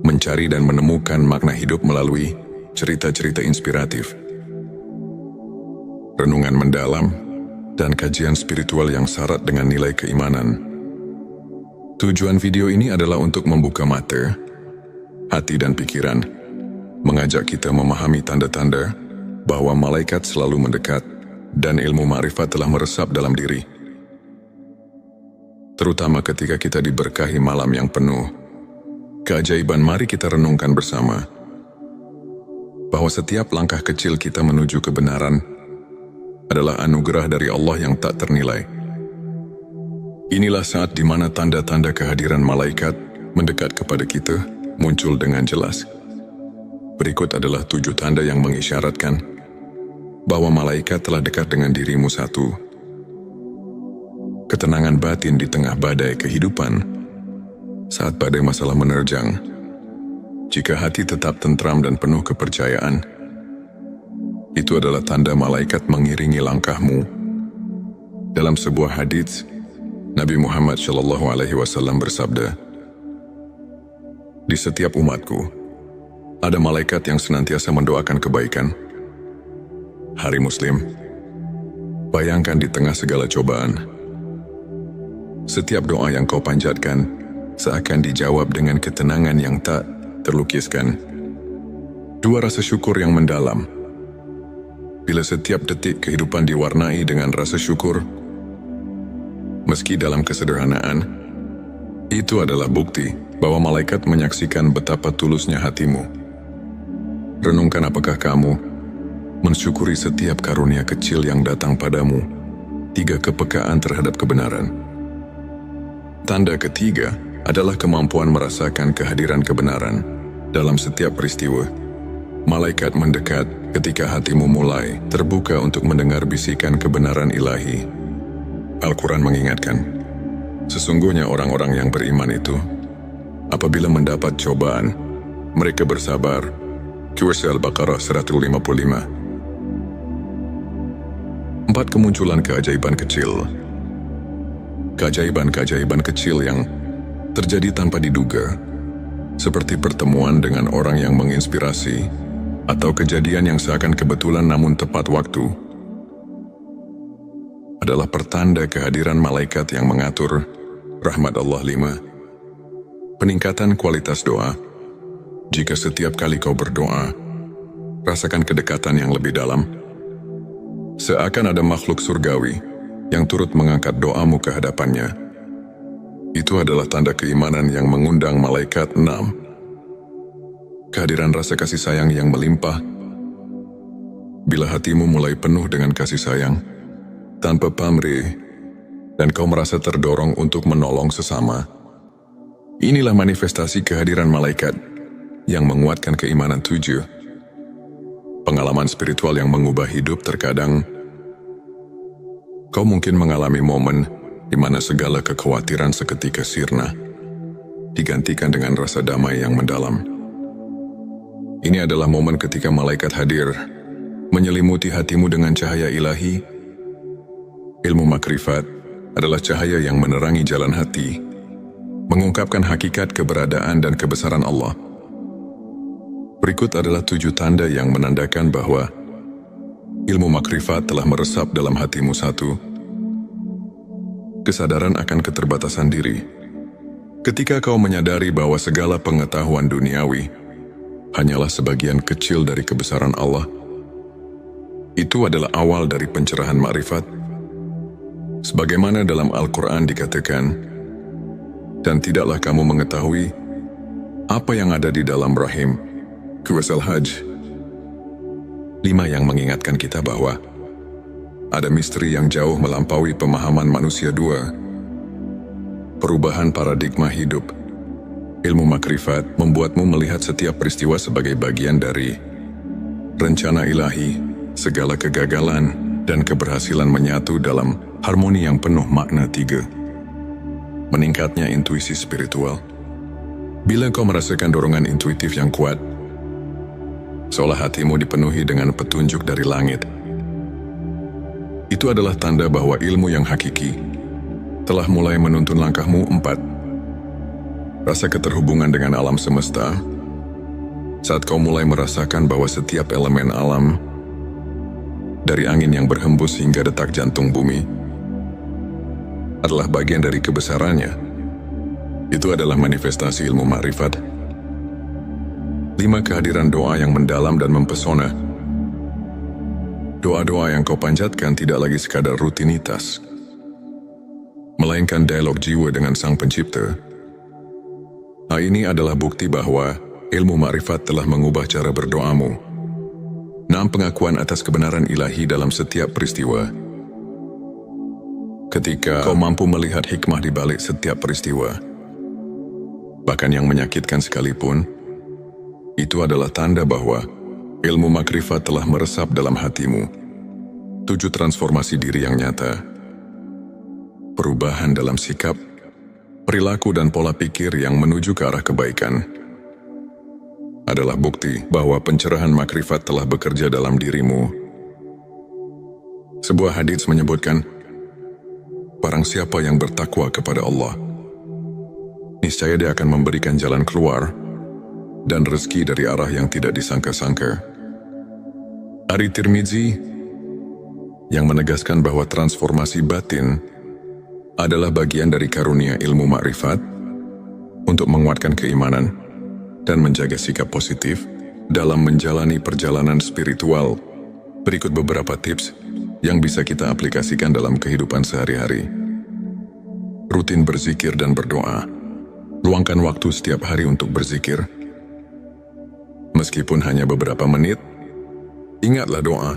mencari dan menemukan makna hidup melalui cerita-cerita inspiratif, renungan mendalam, dan kajian spiritual yang syarat dengan nilai keimanan. Tujuan video ini adalah untuk membuka mata, hati dan pikiran, mengajak kita memahami tanda-tanda bahwa malaikat selalu mendekat dan ilmu ma'rifat telah meresap dalam diri. Terutama ketika kita diberkahi malam yang penuh keajaiban, mari kita renungkan bersama bahwa setiap langkah kecil kita menuju kebenaran adalah anugerah dari Allah yang tak ternilai. Inilah saat di mana tanda-tanda kehadiran malaikat mendekat kepada kita muncul dengan jelas. Berikut adalah 7 tanda yang mengisyaratkan bahwa malaikat telah dekat dengan dirimu. 1. Ketenangan batin di tengah badai kehidupan. Saat badai masalah menerjang, jika hati tetap tentram dan penuh kepercayaan, itu adalah tanda malaikat mengiringi langkahmu. Dalam sebuah hadits, Nabi Muhammad SAW bersabda, "Di setiap umatku, ada malaikat yang senantiasa mendoakan kebaikan." Hari Muslim, bayangkan di tengah segala cobaan, setiap doa yang kau panjatkan seakan dijawab dengan ketenangan yang tak terlukiskan. 2. Rasa syukur yang mendalam. Bila setiap detik kehidupan diwarnai dengan rasa syukur, meski dalam kesederhanaan, itu adalah bukti bahwa malaikat menyaksikan betapa tulusnya hatimu. Renungkan, apakah kamu mensyukuri setiap karunia kecil yang datang padamu? 3. Kepekaan terhadap kebenaran. Tanda ketiga adalah kemampuan merasakan kehadiran kebenaran dalam setiap peristiwa. Malaikat mendekat ketika hatimu mulai terbuka untuk mendengar bisikan kebenaran ilahi. Al-Quran mengingatkan, sesungguhnya orang-orang yang beriman itu, apabila mendapat cobaan, mereka bersabar. Surah Al-Baqarah 155. 4. Kemunculan keajaiban kecil. Keajaiban-keajaiban kecil yang terjadi tanpa diduga, seperti pertemuan dengan orang yang menginspirasi, atau kejadian yang seakan kebetulan namun tepat waktu, adalah pertanda kehadiran malaikat yang mengatur rahmat Allah. 5. Peningkatan kualitas doa. Jika setiap kali kau berdoa, rasakan kedekatan yang lebih dalam, seakan ada makhluk surgawi yang turut mengangkat doamu ke hadapannya. Itu adalah tanda keimanan yang mengundang malaikat. 6. Kehadiran rasa kasih sayang yang melimpah. Bila hatimu mulai penuh dengan kasih sayang, tanpa pamrih, dan kau merasa terdorong untuk menolong sesama, inilah manifestasi kehadiran malaikat yang menguatkan keimanan. 7. Pengalaman spiritual yang mengubah hidup. Terkadang, kau mungkin mengalami momen di mana segala kekhawatiran seketika sirna, digantikan dengan rasa damai yang mendalam. Ini adalah momen ketika malaikat hadir, menyelimuti hatimu dengan cahaya ilahi. Ilmu makrifat adalah cahaya yang menerangi jalan hati, mengungkapkan hakikat keberadaan dan kebesaran Allah. Berikut adalah 7 tanda yang menandakan bahwa ilmu makrifat telah meresap dalam hatimu. 1. Kesadaran akan keterbatasan diri. Ketika kau menyadari bahwa segala pengetahuan duniawi hanyalah sebagian kecil dari kebesaran Allah, itu adalah awal dari pencerahan makrifat. Sebagaimana dalam Al-Quran dikatakan, dan tidaklah kamu mengetahui apa yang ada di dalam rahim. Surah Al-Hajj 5 yang mengingatkan kita bahwa ada misteri yang jauh melampaui pemahaman manusia. 2. Perubahan paradigma hidup. Ilmu makrifat membuatmu melihat setiap peristiwa sebagai bagian dari rencana ilahi. Segala kegagalan dan keberhasilan menyatu dalam harmoni yang penuh makna. 3. Meningkatnya intuisi spiritual. Bila kau merasakan dorongan intuitif yang kuat, seolah hatimu dipenuhi dengan petunjuk dari langit, itu adalah tanda bahwa ilmu yang hakiki telah mulai menuntun langkahmu. 4. Rasa keterhubungan dengan alam semesta. Saat kau mulai merasakan bahwa setiap elemen alam, dari angin yang berhembus hingga detak jantung bumi, adalah bagian dari kebesarannya, itu adalah manifestasi ilmu makrifat. 5. Kehadiran doa yang mendalam dan mempesona. Doa-doa yang kau panjatkan tidak lagi sekadar rutinitas, melainkan dialog jiwa dengan Sang Pencipta. Hal ini adalah bukti bahwa ilmu makrifat telah mengubah cara berdoamu. 6. Pengakuan atas kebenaran ilahi dalam setiap peristiwa. Ketika kau mampu melihat hikmah di balik setiap peristiwa, bahkan yang menyakitkan sekalipun, itu adalah tanda bahwa ilmu makrifat telah meresap dalam hatimu. 7. Transformasi diri yang nyata. Perubahan dalam sikap, perilaku dan pola pikir yang menuju ke arah kebaikan adalah bukti bahwa pencerahan makrifat telah bekerja dalam dirimu. Sebuah hadits menyebutkan, barang siapa yang bertakwa kepada Allah, niscaya dia akan memberikan jalan keluar dan rezeki dari arah yang tidak disangka-sangka. Ari Tirmizi yang menegaskan bahwa transformasi batin adalah bagian dari karunia ilmu makrifat untuk menguatkan keimanan dan menjaga sikap positif dalam menjalani perjalanan spiritual. Berikut beberapa tips yang bisa kita aplikasikan dalam kehidupan sehari-hari. Rutin berzikir dan berdoa. Luangkan waktu setiap hari untuk berzikir. Meskipun hanya beberapa menit, ingatlah doa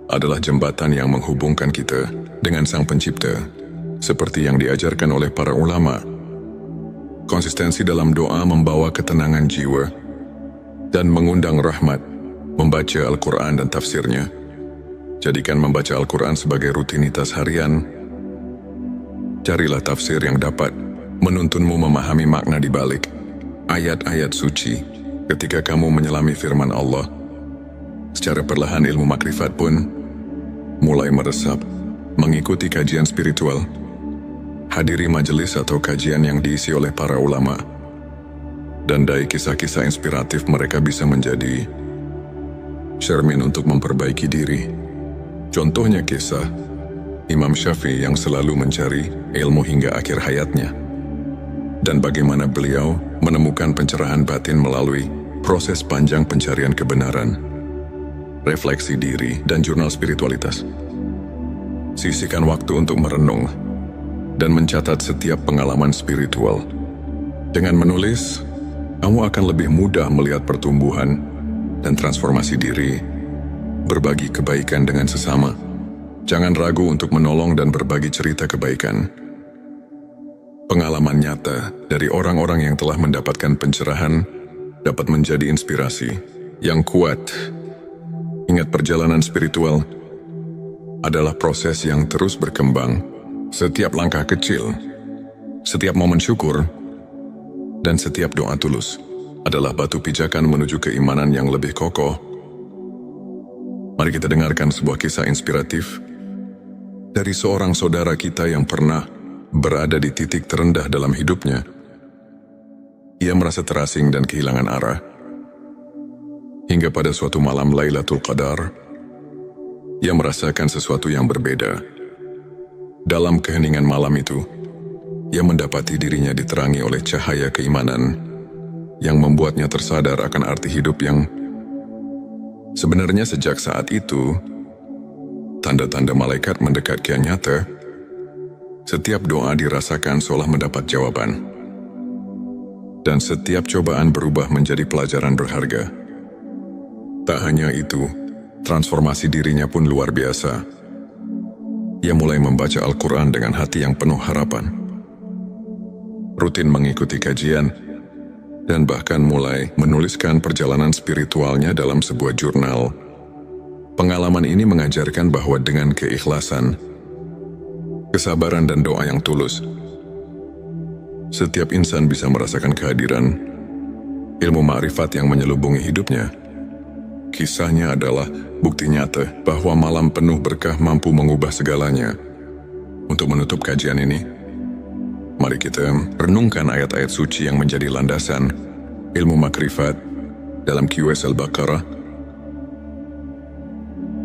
adalah jembatan yang menghubungkan kita dengan Sang Pencipta, seperti yang diajarkan oleh para ulama. Konsistensi dalam doa membawa ketenangan jiwa dan mengundang rahmat. Membaca Al-Quran dan tafsirnya. Jadikan membaca Al-Quran sebagai rutinitas harian. Carilah tafsir yang dapat menuntunmu memahami makna di balik ayat-ayat suci. Ketika kamu menyelami firman Allah, secara perlahan ilmu makrifat pun mulai meresap. Mengikuti kajian spiritual. Hadiri majelis atau kajian yang diisi oleh para ulama. Dan dari kisah-kisah inspiratif mereka bisa menjadi cermin untuk memperbaiki diri. Contohnya kisah Imam Syafi'i yang selalu mencari ilmu hingga akhir hayatnya. Dan bagaimana beliau menemukan pencerahan batin melalui proses panjang pencarian kebenaran, refleksi diri, dan jurnal spiritualitas. Sisihkan waktu untuk merenung dan mencatat setiap pengalaman spiritual. Dengan menulis, kamu akan lebih mudah melihat pertumbuhan dan transformasi diri. Berbagi kebaikan dengan sesama. Jangan ragu untuk menolong dan berbagi cerita kebaikan. Pengalaman nyata dari orang-orang yang telah mendapatkan pencerahan dapat menjadi inspirasi yang kuat. Ingat, perjalanan spiritual adalah proses yang terus berkembang. Setiap langkah kecil, setiap momen syukur, dan setiap doa tulus adalah batu pijakan menuju keimanan yang lebih kokoh. Mari kita dengarkan sebuah kisah inspiratif dari seorang saudara kita yang pernah berada di titik terendah dalam hidupnya. Ia merasa terasing dan kehilangan arah. Hingga pada suatu malam Lailatul Qadar, ia merasakan sesuatu yang berbeda. Dalam keheningan malam itu, ia mendapati dirinya diterangi oleh cahaya keimanan yang membuatnya tersadar akan arti hidup yang sebenarnya sejak saat itu, tanda-tanda malaikat mendekat kian nyata. Setiap doa dirasakan seolah mendapat jawaban. Dan setiap cobaan berubah menjadi pelajaran berharga. Tak hanya itu, transformasi dirinya pun luar biasa. Ia mulai membaca Al-Quran dengan hati yang penuh harapan. Rutin mengikuti kajian, dan bahkan mulai menuliskan perjalanan spiritualnya dalam sebuah jurnal. Pengalaman ini mengajarkan bahwa dengan keikhlasan, kesabaran dan doa yang tulus, setiap insan bisa merasakan kehadiran ilmu ma'rifat yang menyelubungi hidupnya. Kisahnya adalah bukti nyata bahwa malam penuh berkah mampu mengubah segalanya. Untuk menutup kajian ini, mari kita renungkan ayat-ayat suci yang menjadi landasan ilmu makrifat dalam QS Al-Baqarah.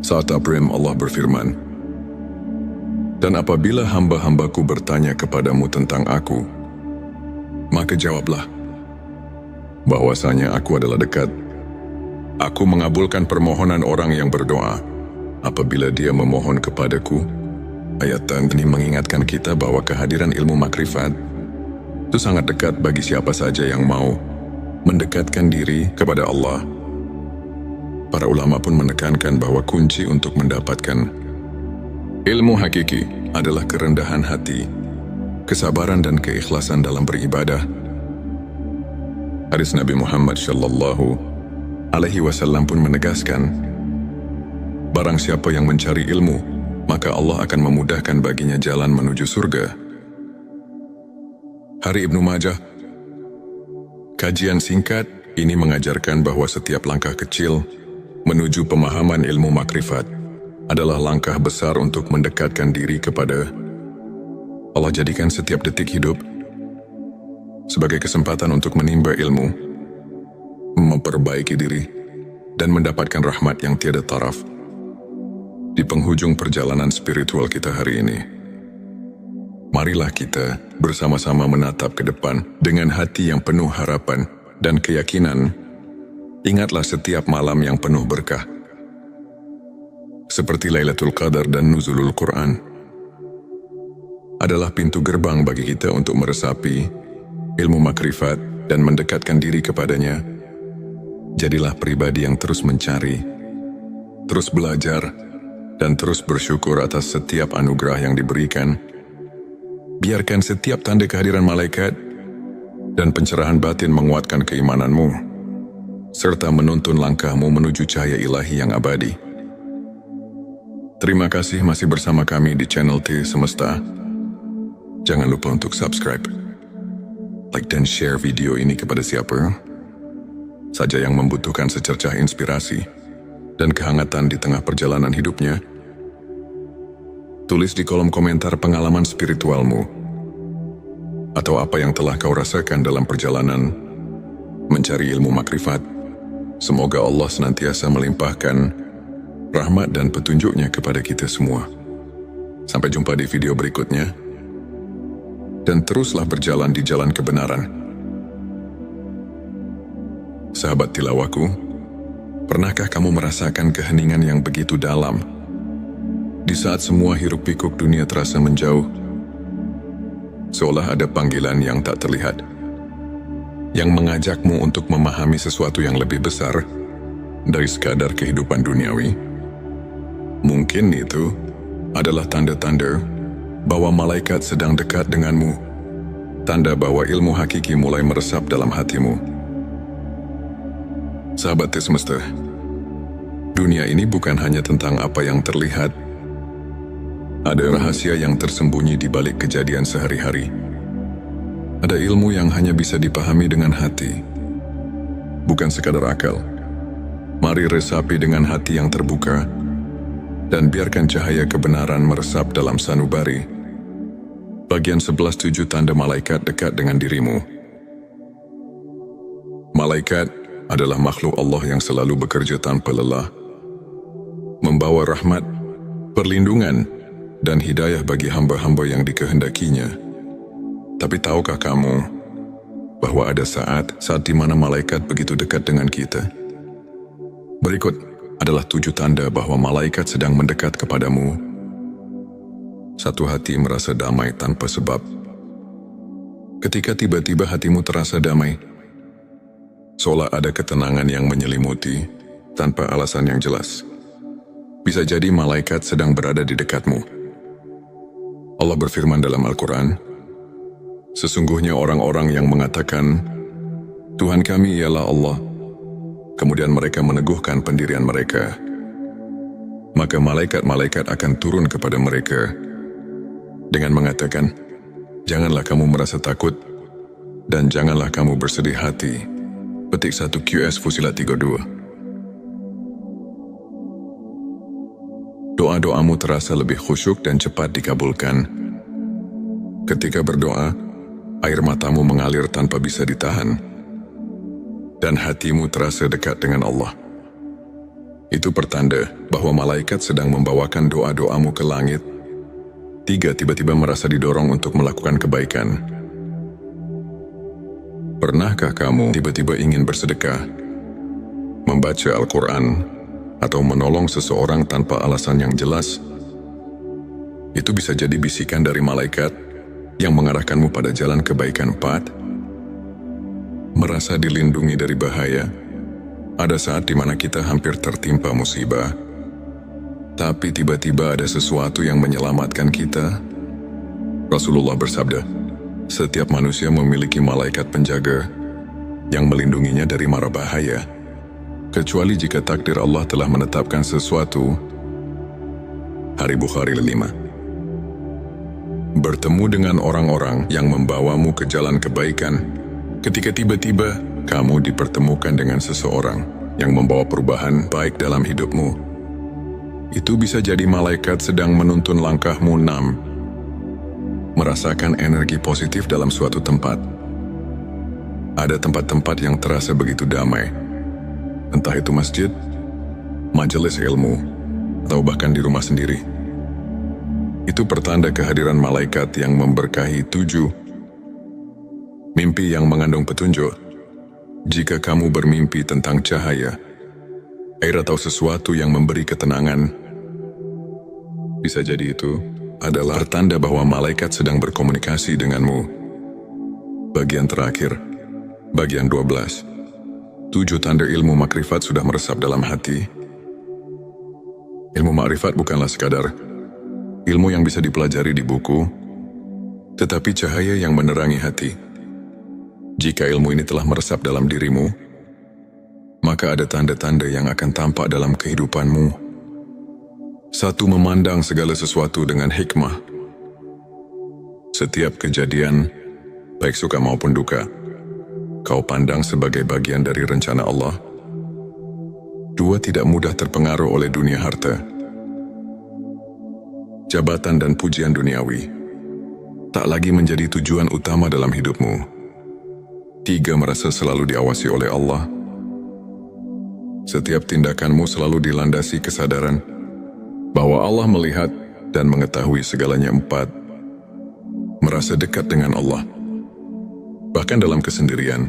Saat Abrim Allah berfirman, "Dan apabila hamba-hambaku bertanya kepadamu tentang aku, maka jawablah bahwasanya aku adalah dekat. Aku mengabulkan permohonan orang yang berdoa apabila dia memohon kepadaku." Ayat ini mengingatkan kita bahwa kehadiran ilmu makrifat itu sangat dekat bagi siapa saja yang mau mendekatkan diri kepada Allah. Para ulama pun menekankan bahwa kunci untuk mendapatkan ilmu hakiki adalah kerendahan hati, kesabaran dan keikhlasan dalam beribadah. Hadis Nabi Muhammad SAW pun menegaskan, barang siapa yang mencari ilmu, maka Allah akan memudahkan baginya jalan menuju surga. Hari Ibnu Majah. Kajian singkat ini mengajarkan bahwa setiap langkah kecil menuju pemahaman ilmu makrifat adalah langkah besar untuk mendekatkan diri kepada Allah. Jadikan setiap detik hidup sebagai kesempatan untuk menimba ilmu, memperbaiki diri, dan mendapatkan rahmat yang tiada taraf. Di penghujung perjalanan spiritual kita hari ini, marilah kita bersama-sama menatap ke depan dengan hati yang penuh harapan dan keyakinan. Ingatlah setiap malam yang penuh berkah, seperti Lailatul Qadar dan Nuzulul Quran, adalah pintu gerbang bagi kita untuk meresapi ilmu makrifat dan mendekatkan diri kepadanya. Jadilah pribadi yang terus mencari, terus belajar, dan terus bersyukur atas setiap anugerah yang diberikan. Biarkan setiap tanda kehadiran malaikat dan pencerahan batin menguatkan keimananmu, serta menuntun langkahmu menuju cahaya ilahi yang abadi. Terima kasih masih bersama kami di channel T Semesta. Jangan lupa untuk subscribe, like dan share video ini kepada siapa saja yang membutuhkan secercah inspirasi dan kehangatan di tengah perjalanan hidupnya. Tulis di kolom komentar pengalaman spiritualmu atau apa yang telah kau rasakan dalam perjalanan mencari ilmu makrifat. Semoga Allah senantiasa melimpahkan rahmat dan petunjuknya kepada kita semua. Sampai jumpa di video berikutnya, dan teruslah berjalan di jalan kebenaran. Sahabat tilawaku, pernahkah kamu merasakan keheningan yang begitu dalam di saat semua hiruk pikuk dunia terasa menjauh? Seolah ada panggilan yang tak terlihat yang mengajakmu untuk memahami sesuatu yang lebih besar dari sekadar kehidupan duniawi. Mungkin itu adalah tanda-tanda bahwa malaikat sedang dekat denganmu, tanda bahwa ilmu hakiki mulai meresap dalam hatimu. Sahabat Semesta, dunia ini bukan hanya tentang apa yang terlihat. Ada rahasia yang tersembunyi di balik kejadian sehari-hari. Ada ilmu yang hanya bisa dipahami dengan hati, bukan sekadar akal. Mari resapi dengan hati yang terbuka, dan biarkan cahaya kebenaran meresap dalam sanubari. Bagian 11.7 tanda malaikat dekat dengan dirimu. Malaikat adalah makhluk Allah yang selalu bekerja tanpa lelah, membawa rahmat, perlindungan, dan hidayah bagi hamba-hamba yang dikehendakinya. Tapi tahukah kamu bahwa ada saat di mana malaikat begitu dekat dengan kita? Berikut adalah 7 tanda bahwa malaikat sedang mendekat kepadamu. 1. Hati merasa damai tanpa sebab. Ketika tiba-tiba hatimu terasa damai, seolah ada ketenangan yang menyelimuti tanpa alasan yang jelas. Bisa jadi malaikat sedang berada di dekatmu. Allah berfirman dalam Al-Quran, sesungguhnya orang-orang yang mengatakan, Tuhan kami ialah Allah, kemudian mereka meneguhkan pendirian mereka, maka malaikat-malaikat akan turun kepada mereka dengan mengatakan, janganlah kamu merasa takut dan janganlah kamu bersedih hati. Petik 1 QS Fusilat 32. Doa-doamu terasa lebih khusyuk dan cepat dikabulkan. Ketika berdoa, air matamu mengalir tanpa bisa ditahan, dan hatimu terasa dekat dengan Allah. Itu pertanda bahwa malaikat sedang membawakan doa-doamu ke langit. 3. Tiba-tiba merasa didorong untuk melakukan kebaikan. Pernahkah kamu tiba-tiba ingin bersedekah, membaca Al-Quran, atau menolong seseorang tanpa alasan yang jelas? Itu bisa jadi bisikan dari malaikat yang mengarahkanmu pada jalan kebaikan. 4. Merasa dilindungi dari bahaya. Ada saat di mana kita hampir tertimpa musibah, tapi tiba-tiba ada sesuatu yang menyelamatkan kita. Rasulullah bersabda, setiap manusia memiliki malaikat penjaga yang melindunginya dari mara bahaya, kecuali jika takdir Allah telah menetapkan sesuatu. Hari Bukhari 5. Bertemu dengan orang-orang yang membawamu ke jalan kebaikan. Ketika tiba-tiba kamu dipertemukan dengan seseorang yang membawa perubahan baik dalam hidupmu, itu bisa jadi malaikat sedang menuntun langkahmu. 6. Merasakan energi positif dalam suatu tempat. Ada tempat-tempat yang terasa begitu damai, entah itu masjid, majelis ilmu, atau bahkan di rumah sendiri. Itu pertanda kehadiran malaikat yang memberkahi. 7. Mimpi yang mengandung petunjuk. Jika kamu bermimpi tentang cahaya, air atau sesuatu yang memberi ketenangan, bisa jadi itu adalah pertanda bahwa malaikat sedang berkomunikasi denganmu. Bagian terakhir, bagian 12. 7 tanda ilmu makrifat sudah meresap dalam hati. Ilmu makrifat bukanlah sekadar ilmu yang bisa dipelajari di buku, tetapi cahaya yang menerangi hati. Jika ilmu ini telah meresap dalam dirimu, maka ada tanda-tanda yang akan tampak dalam kehidupanmu. 1. Memandang segala sesuatu dengan hikmah. Setiap kejadian, baik suka maupun duka, kau pandang sebagai bagian dari rencana Allah. 2. Tidak mudah terpengaruh oleh dunia harta, jabatan dan pujian duniawi tak lagi menjadi tujuan utama dalam hidupmu. 3. Merasa selalu diawasi oleh Allah. Setiap tindakanmu selalu dilandasi kesadaran bahwa Allah melihat dan mengetahui segalanya. 4. Merasa dekat dengan Allah, bahkan dalam kesendirian.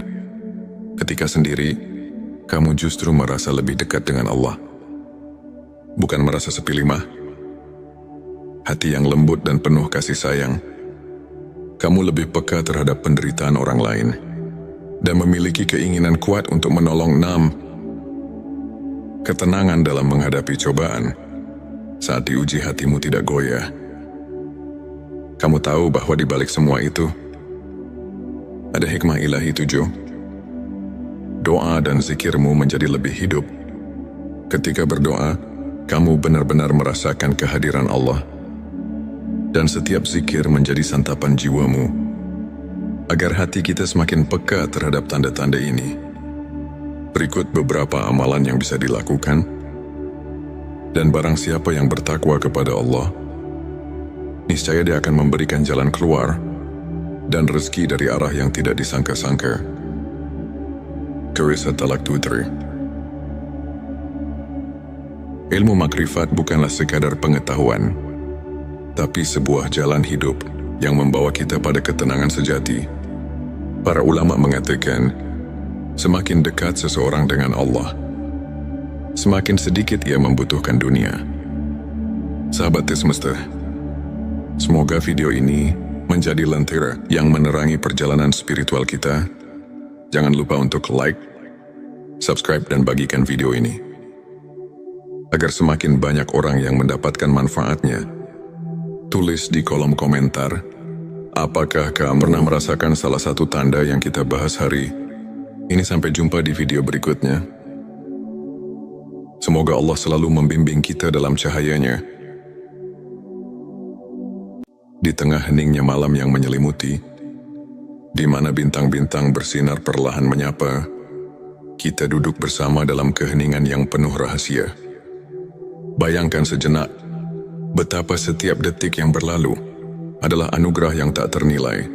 Ketika sendiri, kamu justru merasa lebih dekat dengan Allah. Bukan merasa sepi. 5. Hati yang lembut dan penuh kasih sayang. Kamu lebih peka terhadap penderitaan orang lain dan memiliki keinginan kuat untuk menolong. 6. Ketenangan dalam menghadapi cobaan. Saat diuji, hatimu tidak goyah. Kamu tahu bahwa di balik semua itu ada hikmah ilahi. 7. Doa dan zikirmu menjadi lebih hidup. Ketika berdoa, kamu benar-benar merasakan kehadiran Allah, dan setiap zikir menjadi santapan jiwamu. Agar hati kita semakin peka terhadap tanda-tanda ini, berikut beberapa amalan yang bisa dilakukan. Dan barang siapa yang bertakwa kepada Allah, niscaya Dia akan memberikan jalan keluar dan rezeki dari arah yang tidak disangka-sangka. Qur'an Talaq 23. Ilmu makrifat bukanlah sekadar pengetahuan, tapi sebuah jalan hidup yang membawa kita pada ketenangan sejati. Para ulama mengatakan, semakin dekat seseorang dengan Allah, semakin sedikit ia membutuhkan dunia. Sahabat semesta, semoga video ini menjadi lentera yang menerangi perjalanan spiritual kita. Jangan lupa untuk like, subscribe, dan bagikan video ini, agar semakin banyak orang yang mendapatkan manfaatnya. Tulis di kolom komentar, apakah kamu pernah merasakan salah satu tanda yang kita bahas hari ini? Sampai jumpa di video berikutnya. Semoga Allah selalu membimbing kita dalam cahayanya. Di tengah heningnya malam yang menyelimuti, di mana bintang-bintang bersinar perlahan menyapa, kita duduk bersama dalam keheningan yang penuh rahasia. Bayangkan sejenak, betapa setiap detik yang berlalu adalah anugerah yang tak ternilai,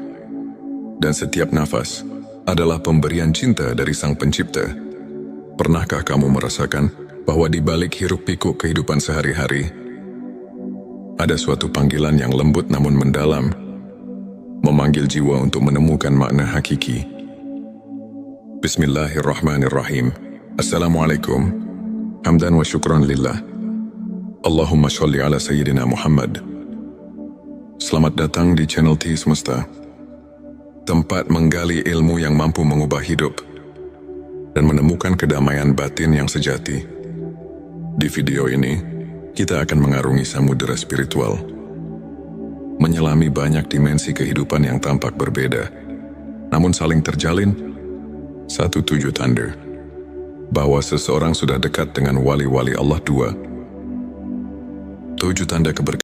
dan setiap nafas adalah pemberian cinta dari Sang Pencipta. Pernahkah kamu merasakan bahwa di balik hiruk-pikuk kehidupan sehari-hari, ada suatu panggilan yang lembut namun mendalam, memanggil jiwa untuk menemukan makna hakiki? Bismillahirrahmanirrahim. Assalamualaikum. Hamdan wa syukran lillah. Allahumma sholli ala Sayyidina Muhammad. Selamat datang di channel T Semesta, tempat menggali ilmu yang mampu mengubah hidup dan menemukan kedamaian batin yang sejati. Di video ini, kita akan mengarungi samudera spiritual, menyelami banyak dimensi kehidupan yang tampak berbeda, namun saling terjalin satu tujuh tanda bahwa seseorang sudah dekat dengan wali-wali Allah. 2. 7 tanda keberkatan.